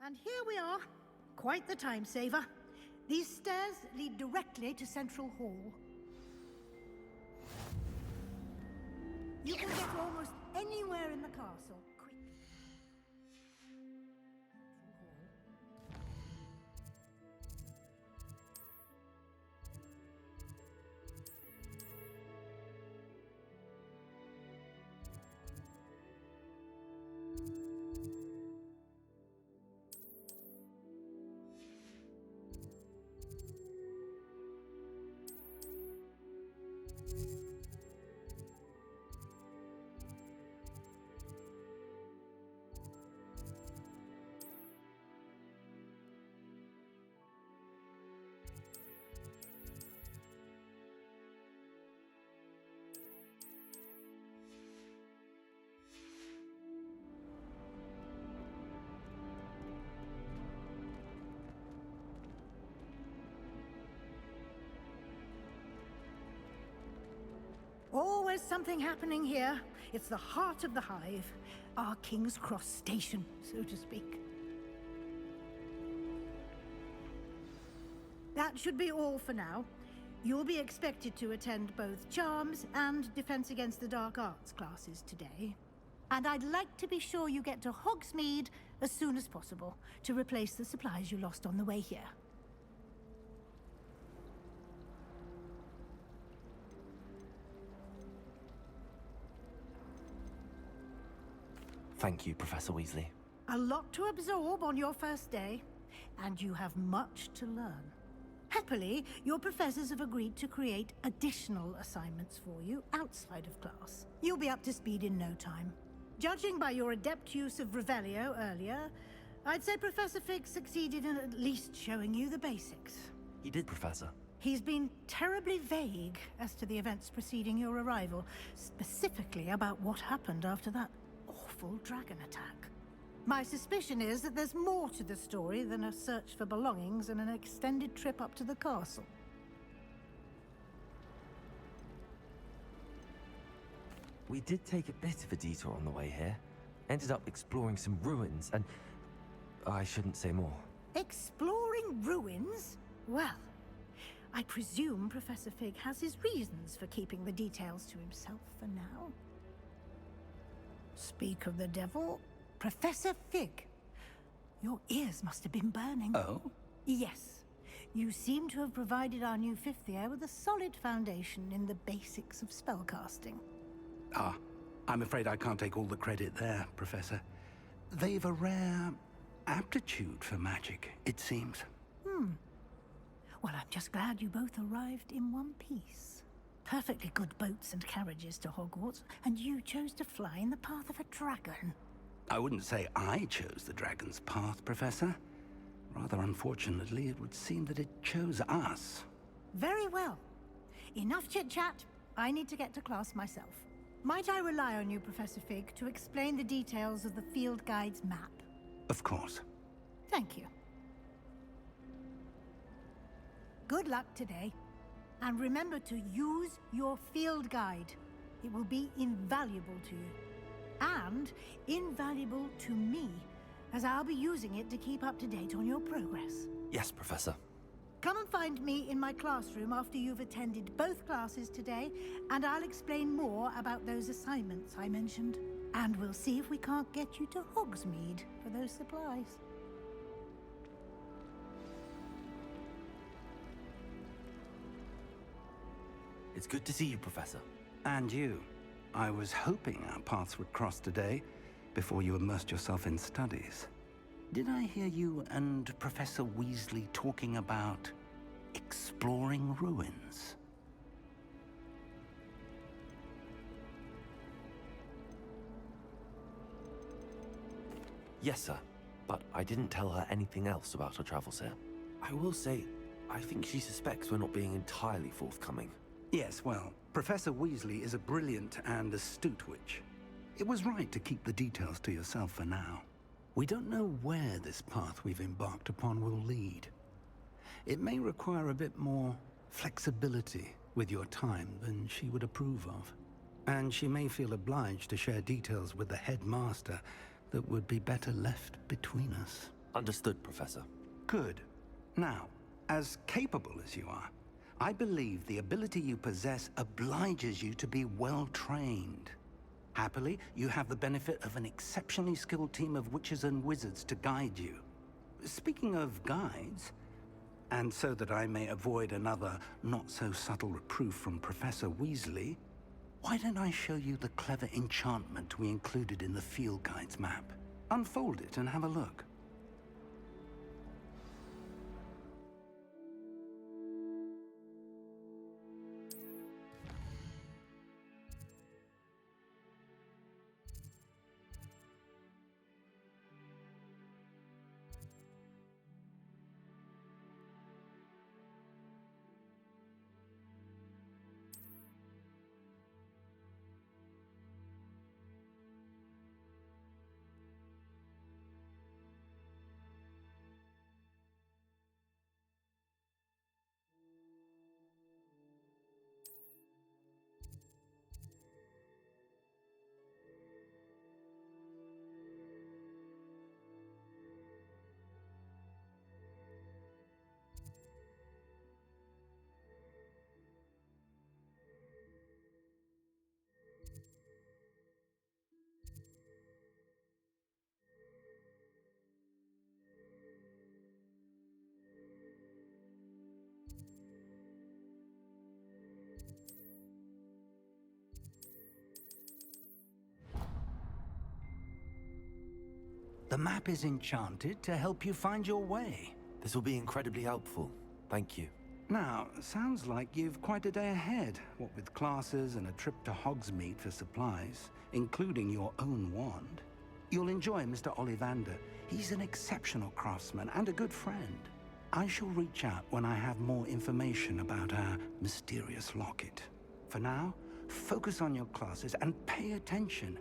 And here we are. Quite the time saver. These stairs lead directly to Central Hall. You can get almost anywhere in the castle quickly. Always something happening here. It's the heart of the hive. Our King's Cross station, so to speak. That should be all for now. You'll be expected to attend both Charms and Defense Against the Dark Arts classes today. And I'd like to be sure you get to Hogsmeade as soon as possible to replace the supplies you lost on the way here. Thank you, Professor Weasley. A lot to absorb on your first day, and you have much to learn. Happily, your professors have agreed to create additional assignments for you outside of class. You'll be up to speed in no time. Judging by your adept use of Revelio earlier, I'd say Professor Fig succeeded in at least showing you the basics. He did, Professor. He's been terribly vague as to the events preceding your arrival, specifically about what happened after that awful dragon attack. My suspicion is that there's more to the story than a search for belongings and an extended trip up to the castle. We did take a bit of a detour on the way here. Ended up exploring some ruins and... I shouldn't say more. Exploring ruins? Well, I presume Professor Fig has his reasons for keeping the details to himself for now. Speak of the devil, Professor Fig. Your ears must have been burning. Oh? Yes. You seem to have provided our new fifth year with a solid foundation in the basics of spellcasting. Ah, I'm afraid I can't take all the credit there, Professor. They've a rare aptitude for magic, it seems. Well, I'm just glad you both arrived in one piece. Perfectly good boats and carriages to Hogwarts, and you chose to fly in the path of a dragon. I wouldn't say I chose the dragon's path, Professor. Rather unfortunately, it would seem that it chose us. Very well. Enough chit-chat. I need to get to class myself. Might I rely on you, Professor Fig, to explain the details of the field guide's map? Of course. Thank you. Good luck today. And remember to use your field guide. It will be invaluable to you. And invaluable to me, as I'll be using it to keep up to date on your progress. Yes, Professor. Come and find me in my classroom after you've attended both classes today, and I'll explain more about those assignments I mentioned. And we'll see if we can't get you to Hogsmeade for those supplies. It's good to see you, Professor. And you. I was hoping our paths would cross today, before you immersed yourself in studies. Did I hear you and Professor Weasley talking about exploring ruins? Yes, sir. But I didn't tell her anything else about our travels here. I will say, I think she suspects we're not being entirely forthcoming. Yes, well, Professor Weasley is a brilliant and astute witch. It was right to keep the details to yourself for now. We don't know where this path we've embarked upon will lead. It may require a bit more flexibility with your time than she would approve of. And she may feel obliged to share details with the headmaster that would be better left between us. Understood, Professor. Good. Now, as capable as you are, I believe the ability you possess obliges you to be well-trained. Happily, you have the benefit of an exceptionally skilled team of witches and wizards to guide you. Speaking of guides, and so that I may avoid another not-so-subtle reproof from Professor Weasley, why don't I show you the clever enchantment we included in the field guide's map? Unfold it and have a look. The map is enchanted to help you find your way. This will be incredibly helpful. Thank you. Now, sounds like you've quite a day ahead, what with classes and a trip to Hogsmeade for supplies, including your own wand. You'll enjoy Mr. Ollivander. He's an exceptional craftsman and a good friend. I shall reach out when I have more information about our mysterious locket. For now, focus on your classes and pay attention.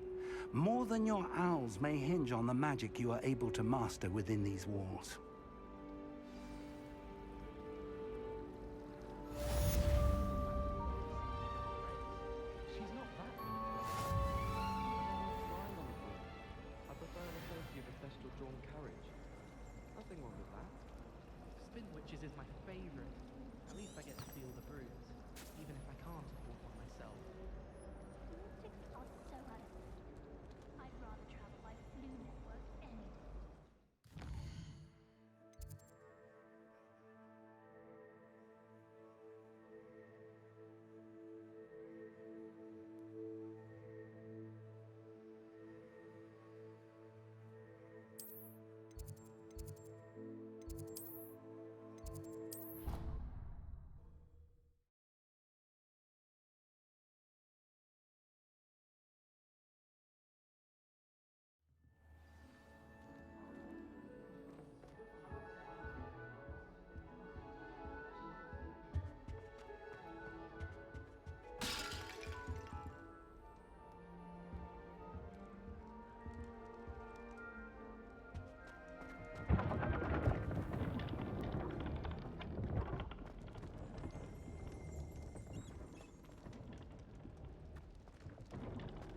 More than your owls may hinge on the magic you are able to master within these walls. She's not that. I prefer the safety of a celestial drawn carriage. Nothing wrong with that. Spin Witches is my favorite. At least I get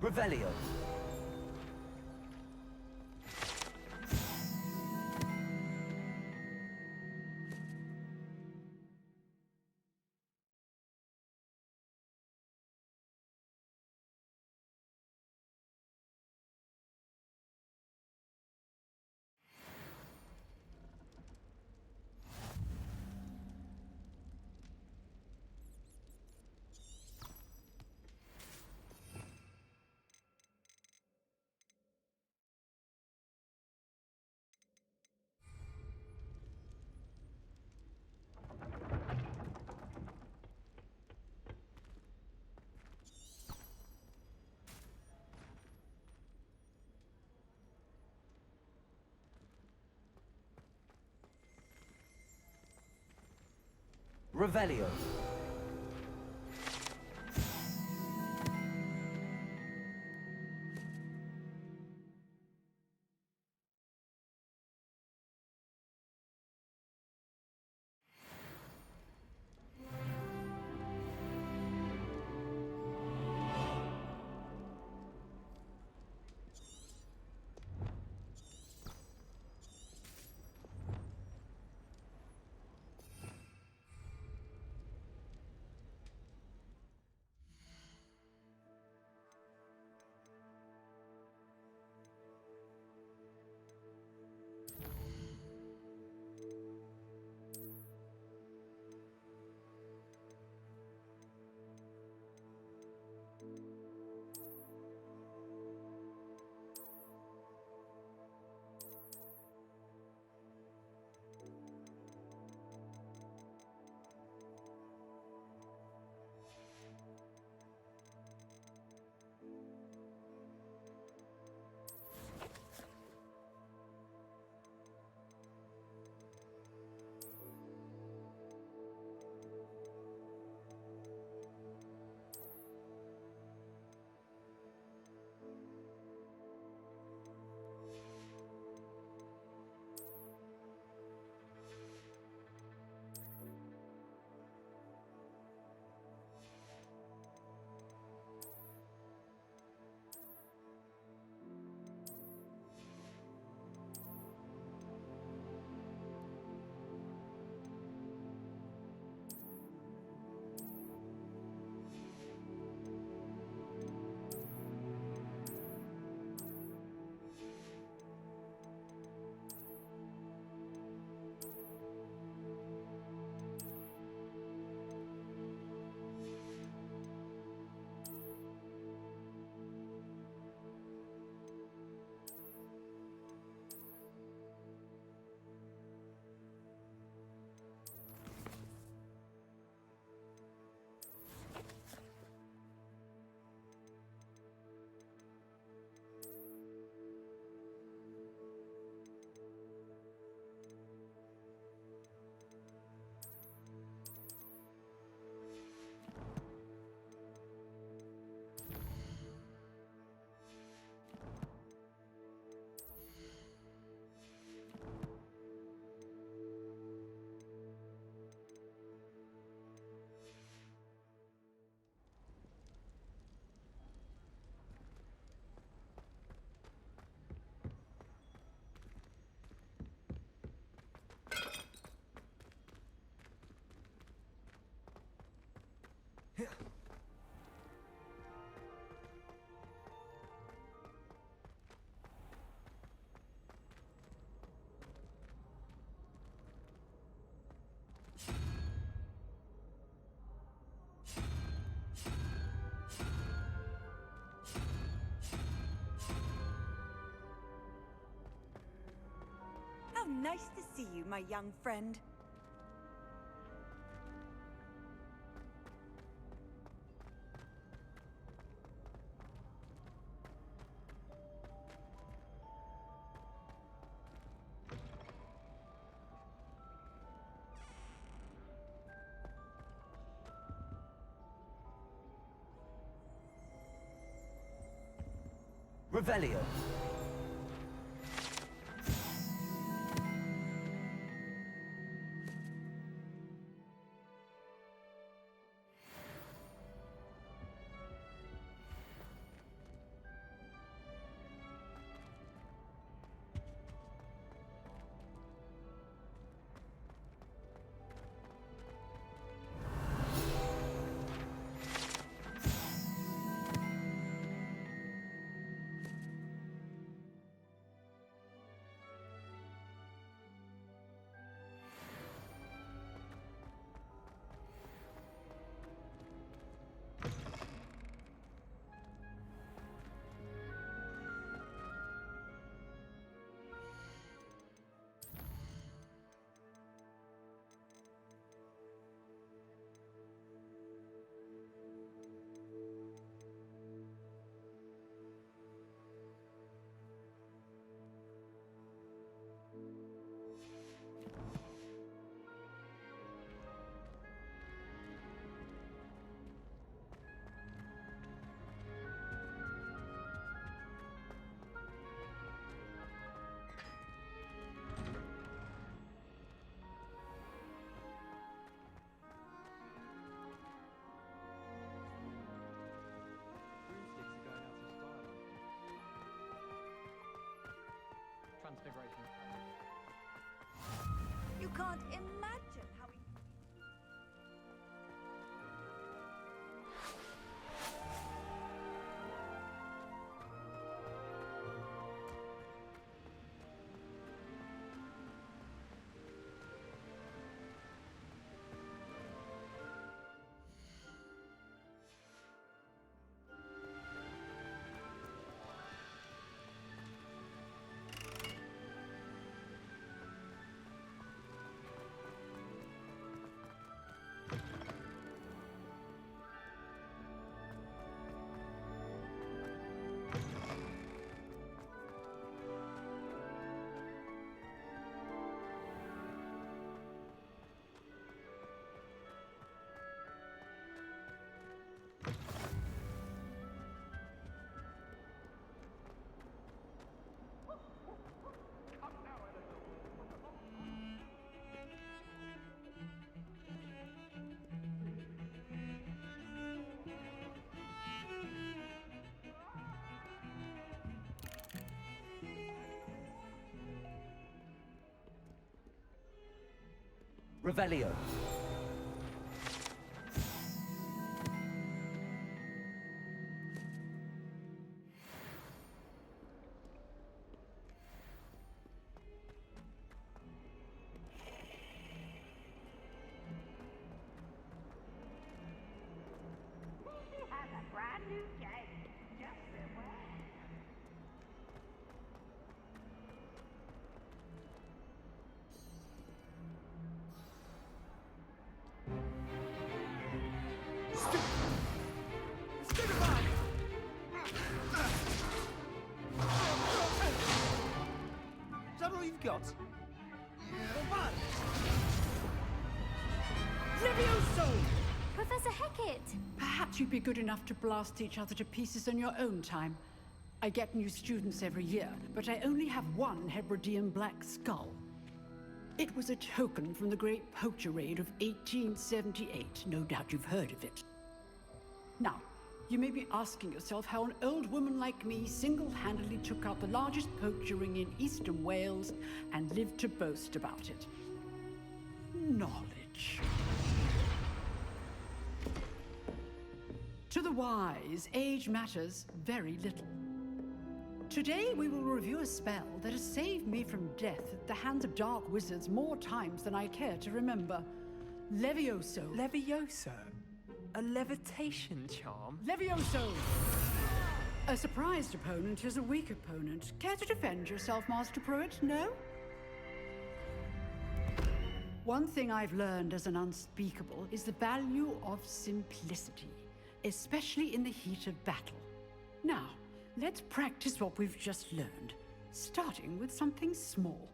Revelio. Revelio. How nice to see you, my young friend. Revelio. can't imagine how we... Revelio. Has a brand new game. Just beware. Is that all you've got? Levioso! Professor Hecat! Perhaps you'd be good enough to blast each other to pieces in your own time. I get new students every year, but I only have one Hebridean black skull. It was a token from the Great Poacher Raid of 1878. No doubt you've heard of it. Now, you may be asking yourself how an old woman like me single-handedly took out the largest poacher ring in eastern Wales and lived to boast about it. Knowledge. To the wise, age matters very little. Today we will review a spell that has saved me from death at the hands of dark wizards more times than I care to remember. Levioso. Levioso? A levitation charm? Levioso! A surprised opponent is a weak opponent. Care to defend yourself, Master Pruitt? No? One thing I've learned as an unspeakable is the value of simplicity, especially in the heat of battle. Now, let's practice what we've just learned, starting with something small.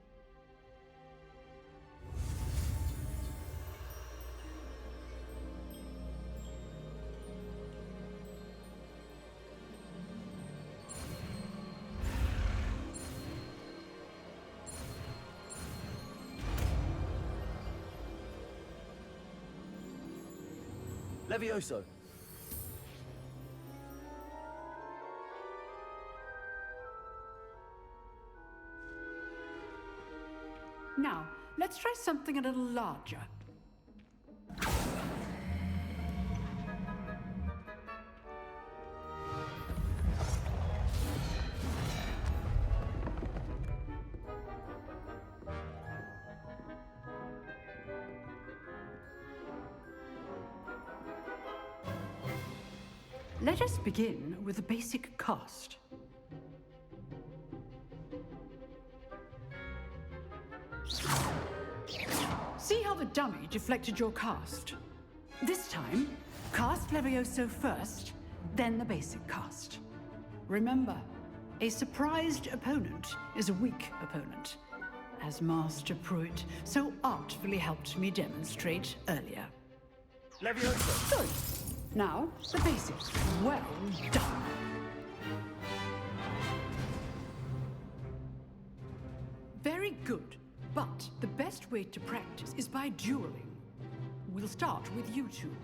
Levioso. Now, let's try something a little larger. Let us begin with a basic cast. See how the dummy deflected your cast? This time, cast Levioso first, then the basic cast. Remember, a surprised opponent is a weak opponent, as Master Pruitt so artfully helped me demonstrate earlier. Levioso! Good. Now, the basics. Well done. Very good. But the best way to practice is by dueling. We'll start with you two.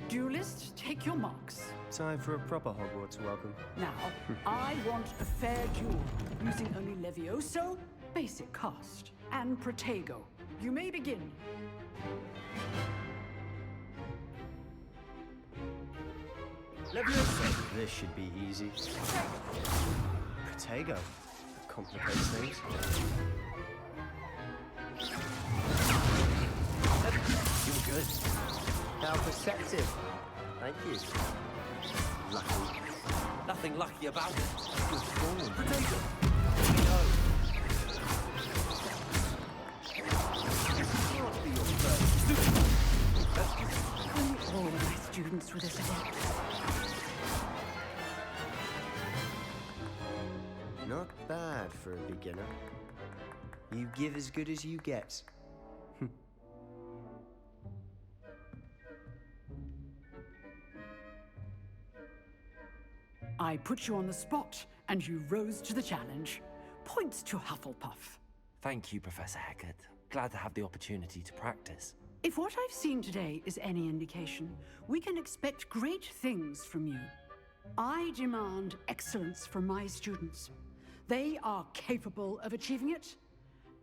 Duelists, take your marks. Time for a proper Hogwarts welcome. Now, I want a fair duel, using only Levioso, basic cast, and Protego. You may begin. Leviosa. This should be easy. Protego. That complicates things. You're good. How perceptive. Thank you. Lucky. Nothing lucky about it. Good form. Potato! All my students were this adept. Not bad for a beginner. You give as good as you get. I put you on the spot, and you rose to the challenge. Points to Hufflepuff. Thank you, Professor Hecat. Glad to have the opportunity to practice. If what I've seen today is any indication, we can expect great things from you. I demand excellence from my students. They are capable of achieving it,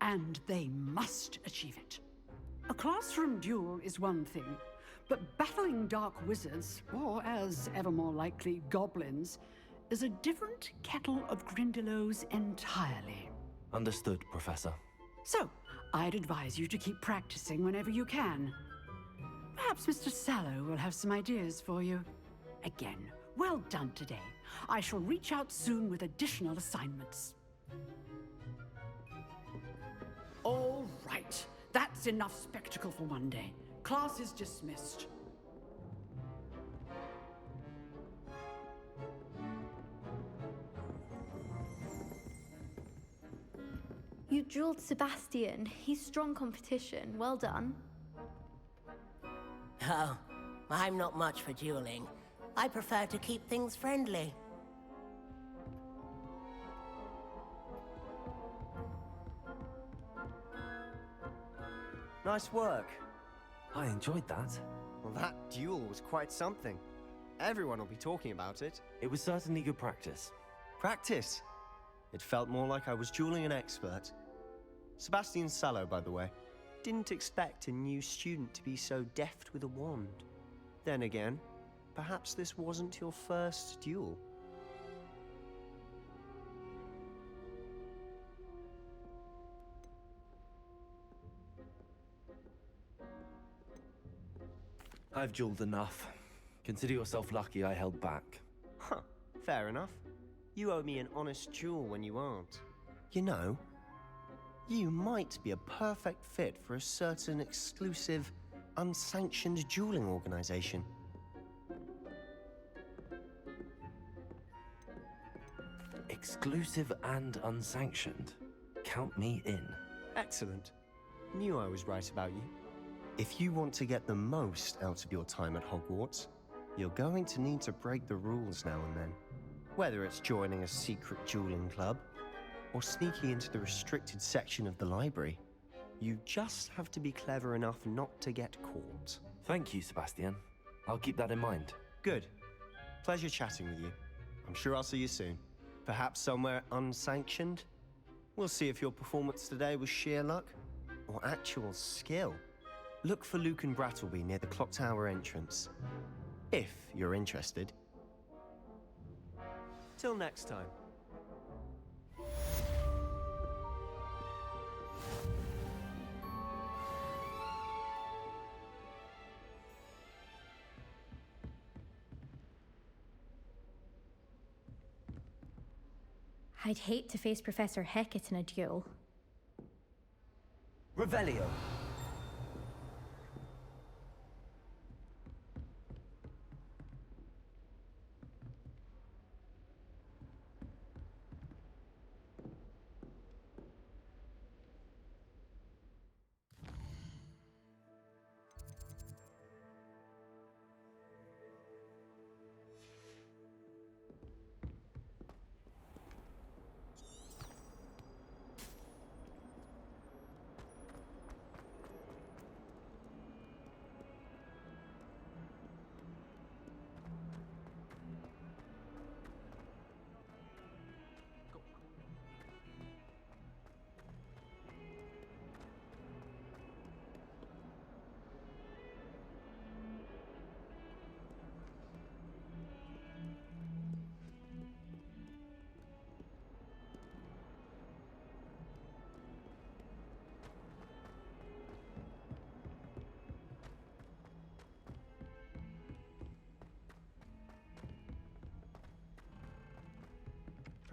and they must achieve it. A classroom duel is one thing, but battling dark wizards, or as ever more likely, goblins, is a different kettle of Grindylows entirely. Understood, Professor. So, I'd advise you to keep practicing whenever you can. Perhaps Mr. Sallow will have some ideas for you. Again, well done today. I shall reach out soon with additional assignments. All right. That's enough spectacle for one day. Class is dismissed. You dueled Sebastian. He's strong competition. Well done. Oh, I'm not much for dueling. I prefer to keep things friendly. Nice work. I enjoyed that. Well, that duel was quite something. Everyone will be talking about it. It was certainly good practice. Practice? It felt more like I was dueling an expert. Sebastian Sallow, by the way. Didn't expect a new student to be so deft with a wand. Then again, perhaps this wasn't your first duel. I've dueled enough. Consider yourself lucky I held back. Huh, fair enough. You owe me an honest duel when you aren't. You know, you might be a perfect fit for a certain exclusive, unsanctioned dueling organization. Exclusive and unsanctioned. Count me in. Excellent. Knew I was right about you. If you want to get the most out of your time at Hogwarts, you're going to need to break the rules now and then. Whether it's joining a secret dueling club, or sneaking into the restricted section of the library, you just have to be clever enough not to get caught. Thank you, Sebastian. I'll keep that in mind. Good. Pleasure chatting with you. I'm sure I'll see you soon. Perhaps somewhere unsanctioned? We'll see if your performance today was sheer luck, or actual skill. Look for Luke and Brattleby near the clock tower entrance. If you're interested. Till next time. I'd hate to face Professor Hecat in a duel. Revelio.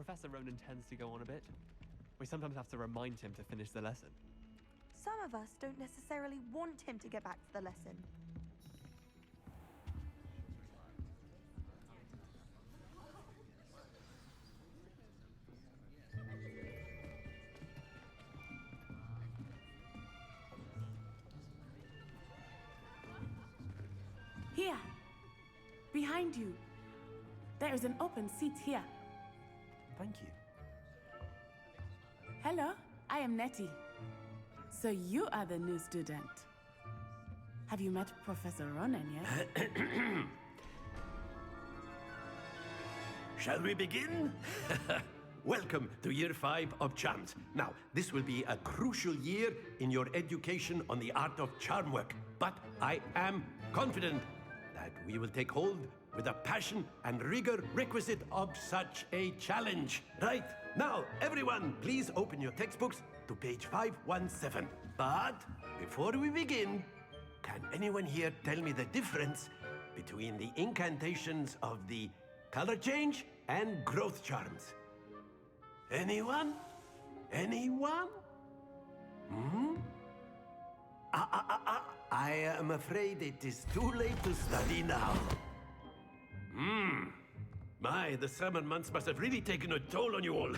Professor Ronan tends to go on a bit. We sometimes have to remind him to finish the lesson. Some of us don't necessarily want him to get back to the lesson. Here! Behind you! There is an open seat here. Thank you. Hello, I am Nettie. So you are the new student. Have you met Professor Ronan yet? Shall we begin? Welcome to Year 5 of Charms. Now, this will be a crucial year in your education on the art of charm work. But I am confident that we will take hold with the passion and rigor requisite of such a challenge. Right, now, everyone, please open your textbooks to page 517. But before we begin, can anyone here tell me the difference between the incantations of the color change and growth charms? Anyone? Anyone? Hmm? I am afraid it is too late to study now. My, the summer months must have really taken a toll on you all.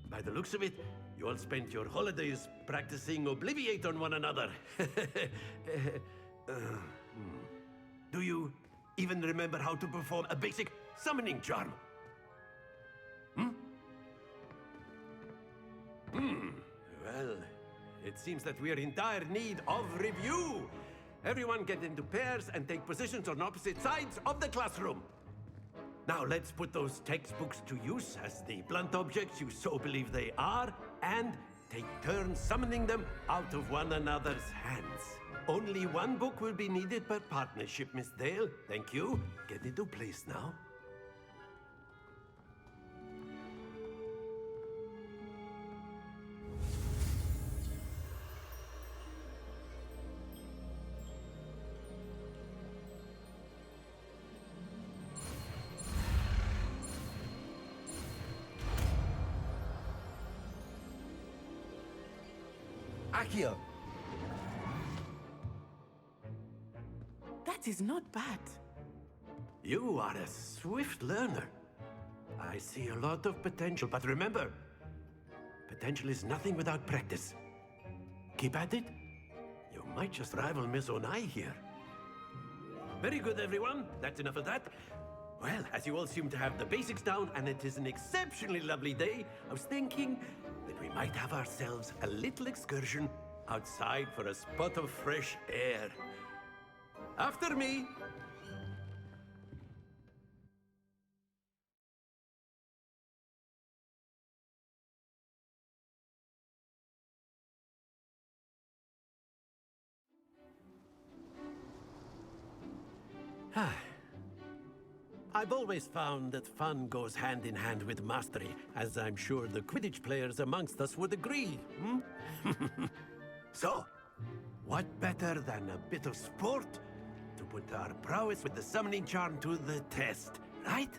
By the looks of it, you all spent your holidays practicing Obliviate on one another. Do you even remember how to perform a basic summoning charm? Well, it seems that we are in dire need of review. Everyone get into pairs and take positions on opposite sides of the classroom. Now let's put those textbooks to use as the blunt objects you so believe they are, and take turns summoning them out of one another's hands. Only one book will be needed per partnership, Miss Dale. Thank you. Get into place now. Accio! That is not bad. You are a swift learner. I see a lot of potential, but remember, potential is nothing without practice. Keep at it. You might just rival Miss Onai here. Very good, everyone. That's enough of that. Well, as you all seem to have the basics down, and it is an exceptionally lovely day, I was thinking that we might have ourselves a little excursion outside for a spot of fresh air. After me. I've always found that fun goes hand in hand with mastery, as I'm sure the Quidditch players amongst us would agree. So, what better than a bit of sport to put our prowess with the summoning charm to the test, right?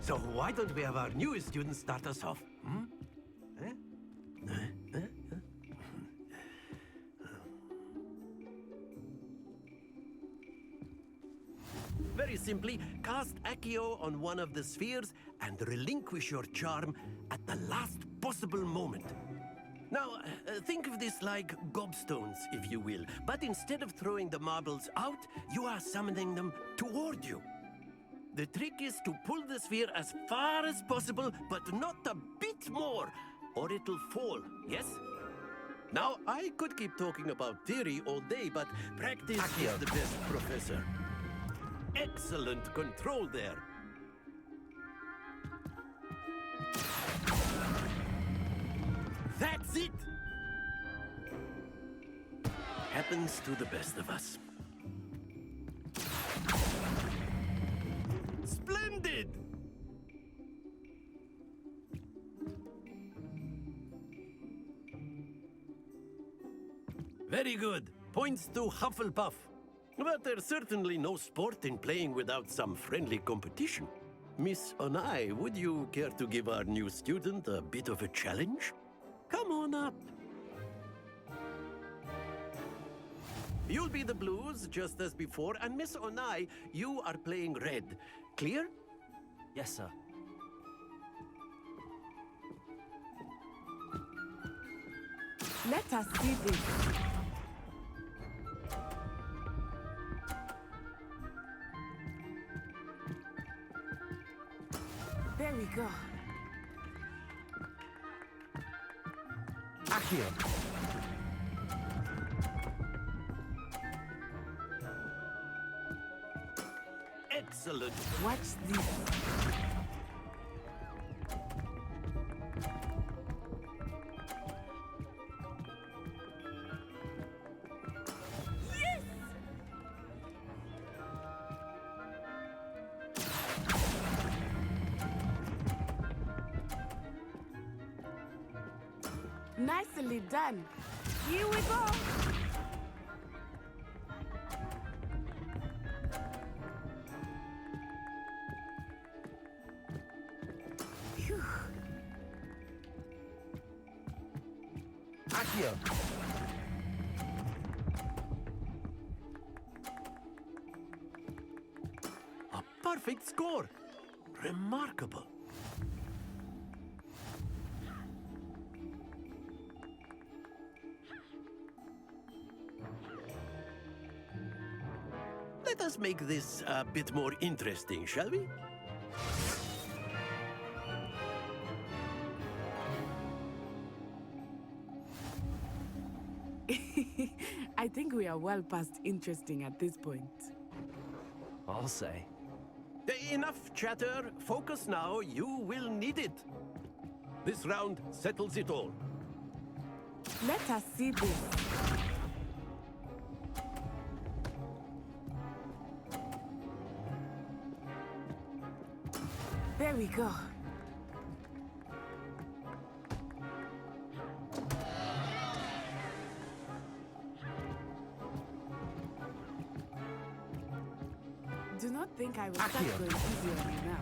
So why don't we have our newest student start us off? Very simply, cast Accio on one of the spheres and relinquish your charm at the last possible moment. Now, think of this like gobstones, if you will, but instead of throwing the marbles out, you are summoning them toward you. The trick is to pull the sphere as far as possible, but not a bit more, or it'll fall, yes? Now, I could keep talking about theory all day, but practice is the best, Professor. Excellent control there. That's it! Happens to the best of us. Splendid! Very good. Points to Hufflepuff. But there's certainly no sport in playing without some friendly competition. Miss Onai, would you care to give our new student a bit of a challenge? Come on up. You'll be the blues, just as before, and Miss Onai, you are playing red. Clear? Yes, sir. Let us see this. There we go. Accio. Excellent. Watch this. Nicely done. Here we go. Phew. Accio. A perfect score. Remarkable. Let us make this a bit more interesting, shall we? I think we are well past interesting at this point. I'll say. Enough chatter. Focus now. You will need it. This round settles it all. Let us see this. There we go. Do not think I will start going easy on you now.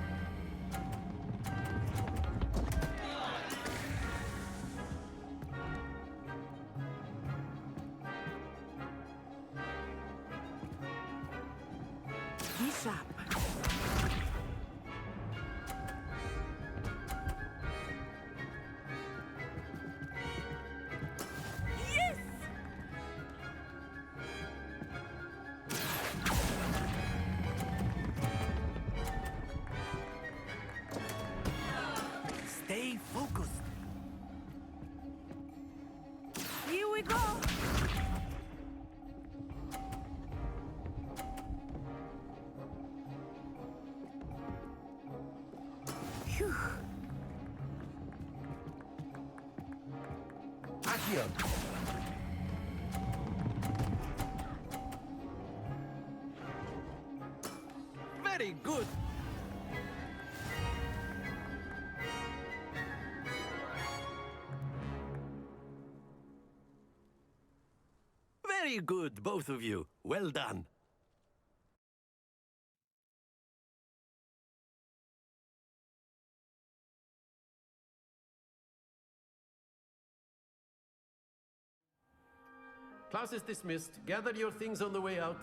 Be sharp. Yes! Stay focused. Here we go. Phew. Accio. Very good. Very good, both of you. Well done. Class is dismissed. Gather your things on the way out.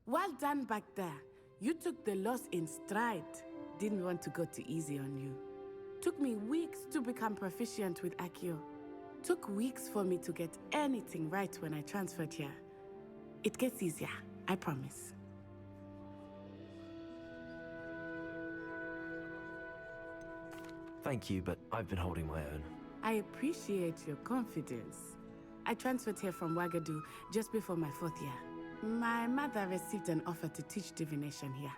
Well done back there. You took the loss in stride. Didn't want to go too easy on you. Took me weeks to become proficient with Accio. Took weeks for me to get anything right when I transferred here. It gets easier, I promise. Thank you, but I've been holding my own. I appreciate your confidence. I transferred here from Wagadu just before my 4th year. My mother received an offer to teach divination here.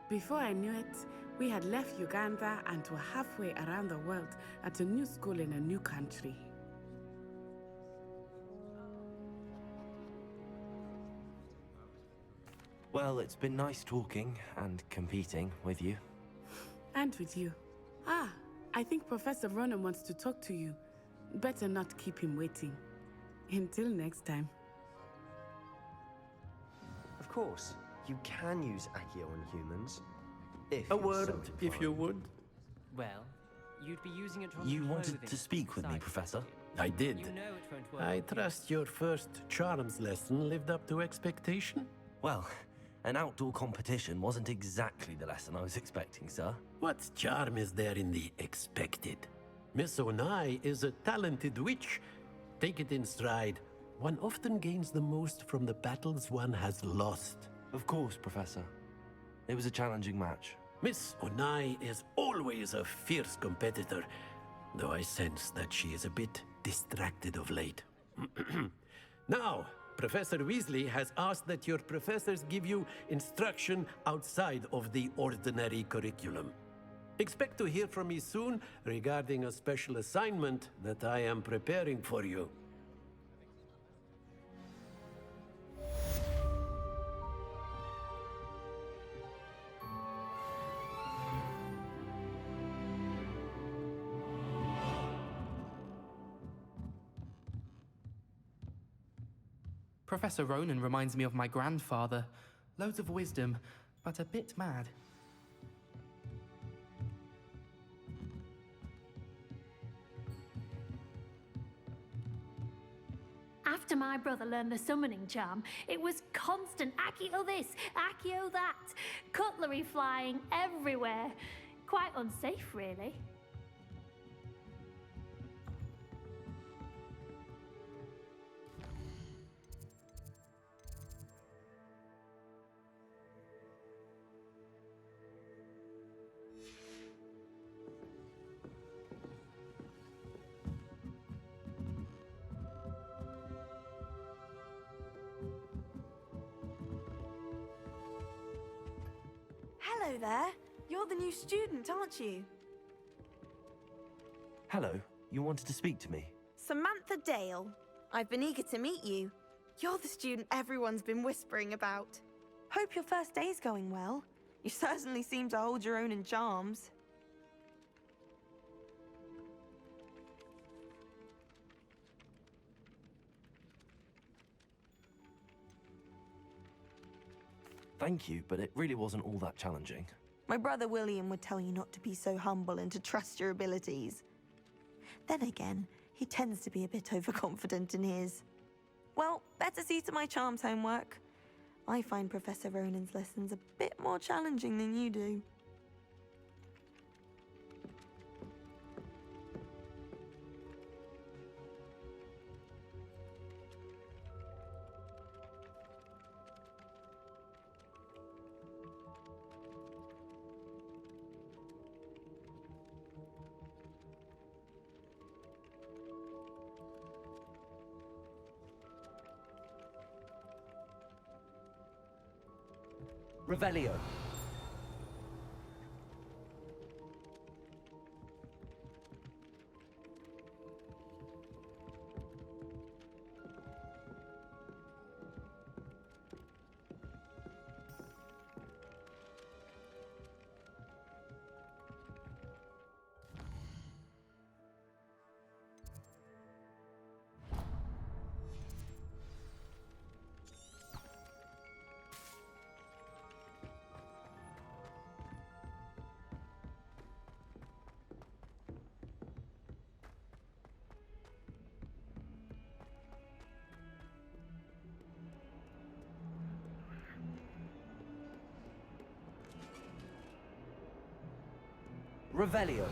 Before I knew it, we had left Uganda and were halfway around the world at a new school in a new country. Well, it's been nice talking and competing with you. And with you. Ah, I think Professor Ronan wants to talk to you. Better not keep him waiting. Until next time. Of course, you can use Accio on humans. If A you're word, so if you inclined. would. Well, you'd be using it on You wanted clothing to speak with me, besides Professor? I did. You know it won't work I with you. trust your first charms lesson lived up to expectation? Well, an outdoor competition wasn't exactly the lesson I was expecting, sir. What charm is there in the expected? Miss Onai is a talented witch. Take it in stride. One often gains the most from the battles one has lost. Of course, Professor. It was a challenging match. Miss Onai is always a fierce competitor, though I sense that she is a bit distracted of late. Now, Professor Weasley has asked that your professors give you instruction outside of the ordinary curriculum. Expect to hear from me soon regarding a special assignment that I am preparing for you. Professor Ronan reminds me of my grandfather. Loads of wisdom, but a bit mad. After my brother learned the summoning charm, it was constant Accio this, Accio that, cutlery flying everywhere. Quite unsafe, really. Hello there. You're the new student, aren't you? Hello, you wanted to speak to me? Samantha Dale. I've been eager to meet you. You're the student everyone's been whispering about. Hope your first day's going well. You certainly seem to hold your own in charms. Thank you, but it really wasn't all that challenging. My brother William would tell you not to be so humble and to trust your abilities. Then again, he tends to be a bit overconfident in his. Well, better see to my charms homework. I find Professor Ronan's lessons a bit more challenging than you do. Revelio. Revelio.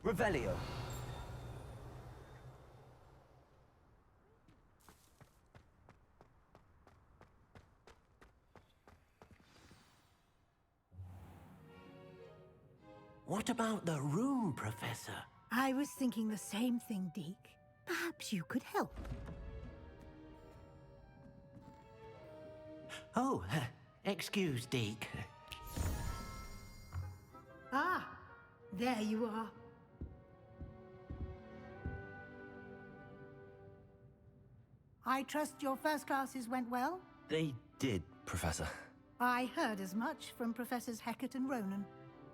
Revelio. What about the room, Professor? I was thinking the same thing, Deke. Perhaps you could help. Oh, excuse, Deke. Ah, there you are. I trust your first classes went well? They did, Professor. I heard as much from Professors Hecat and Ronan.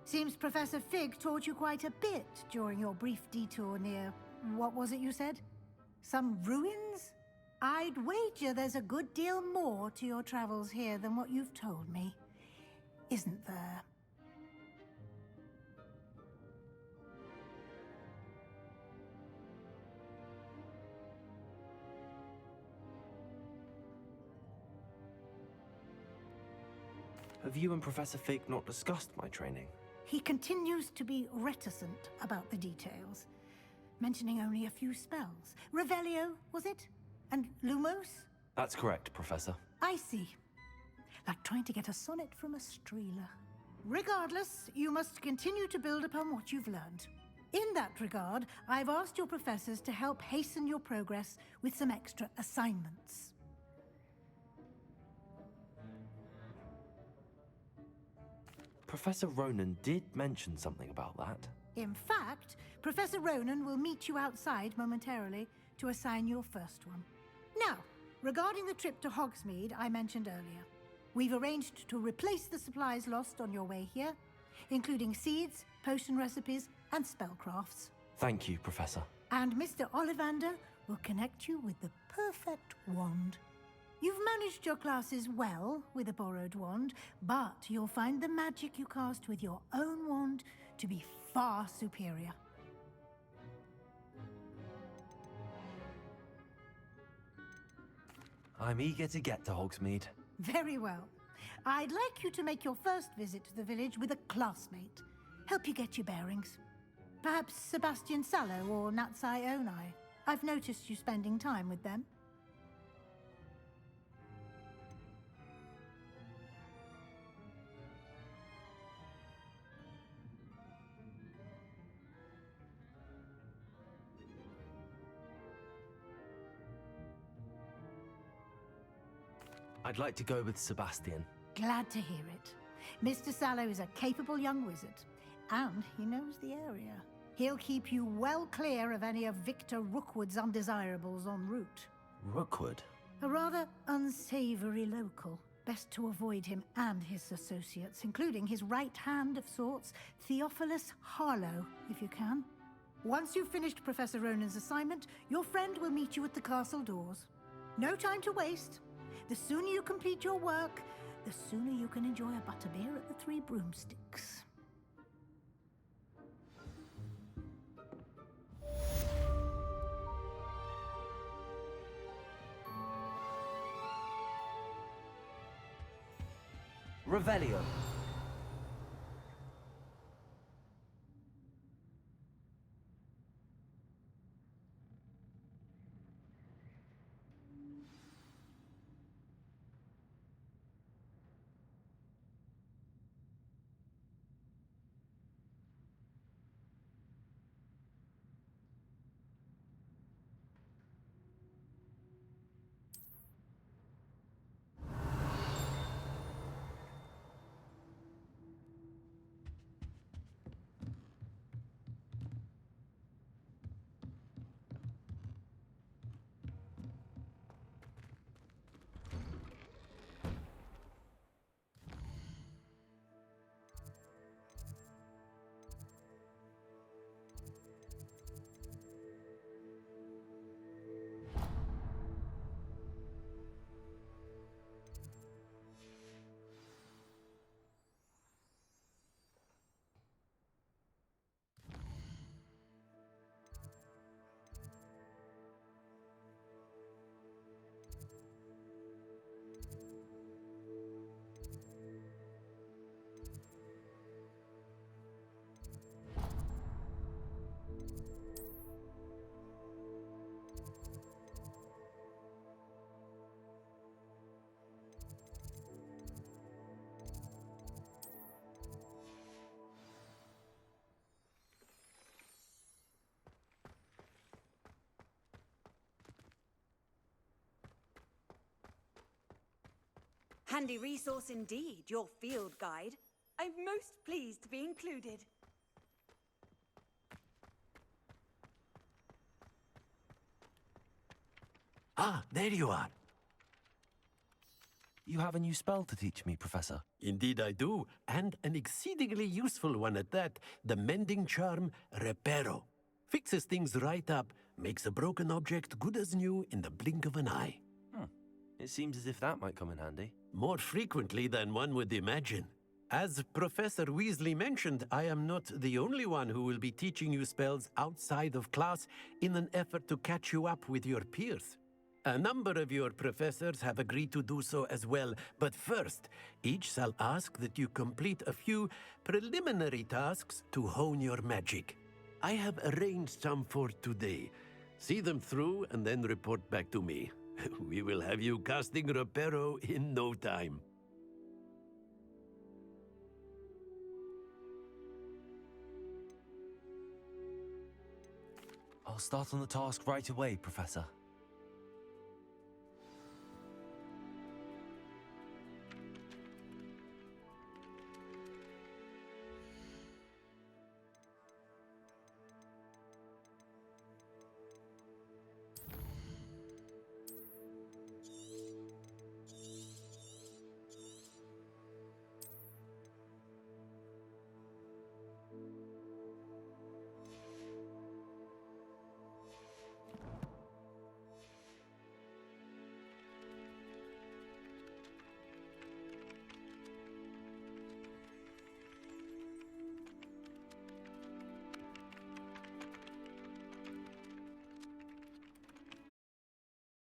Seems Professor Fig taught you quite a bit during your brief detour near... what was it you said? Some ruins? I'd wager there's a good deal more to your travels here than what you've told me. Isn't there? Have you and Professor Fig not discussed my training? He continues to be reticent about the details, mentioning only a few spells. Revelio, was it? And Lumos? That's correct, Professor. I see. Like trying to get a sonnet from a streeler. Regardless, you must continue to build upon what you've learned. In that regard, I've asked your professors to help hasten your progress with some extra assignments. Professor Ronan did mention something about that. In fact, Professor Ronan will meet you outside momentarily to assign your first one. Now, regarding the trip to Hogsmeade I mentioned earlier, we've arranged to replace the supplies lost on your way here, including seeds, potion recipes, and spellcrafts. Thank you, Professor. And Mr. Ollivander will connect you with the perfect wand. You've managed your classes well with a borrowed wand, but you'll find the magic you cast with your own wand to be far superior. I'm eager to get to Hogsmeade. Very well. I'd like you to make your first visit to the village with a classmate. Help you get your bearings. Perhaps Sebastian Sallow or Natsai Onai. I've noticed you spending time with them. I'd like to go with Sebastian. Glad to hear it. Mr. Sallow is a capable young wizard, and he knows the area. He'll keep you well clear of any of Victor Rookwood's undesirables en route. Rookwood? A rather unsavory local. Best to avoid him and his associates, including his right hand of sorts, Theophilus Harlow, if you can. Once you've finished Professor Ronan's assignment, your friend will meet you at the castle doors. No time to waste. The sooner you complete your work, the sooner you can enjoy a butterbeer at the Three Broomsticks. Revelio. Handy resource indeed, your field guide. I'm most pleased to be included. Ah, there you are. You have a new spell to teach me, Professor. Indeed I do, and an exceedingly useful one at that. The mending charm, Reparo. Fixes things right up, makes a broken object good as new in the blink of an eye. It seems as if that might come in handy. More frequently than one would imagine. As Professor Weasley mentioned, I am not the only one who will be teaching you spells outside of class in an effort to catch you up with your peers. A number of your professors have agreed to do so as well, but first, each shall ask that you complete a few preliminary tasks to hone your magic. I have arranged some for today. See them through and then report back to me. We will have you casting Reparo in no time. I'll start on the task right away, Professor.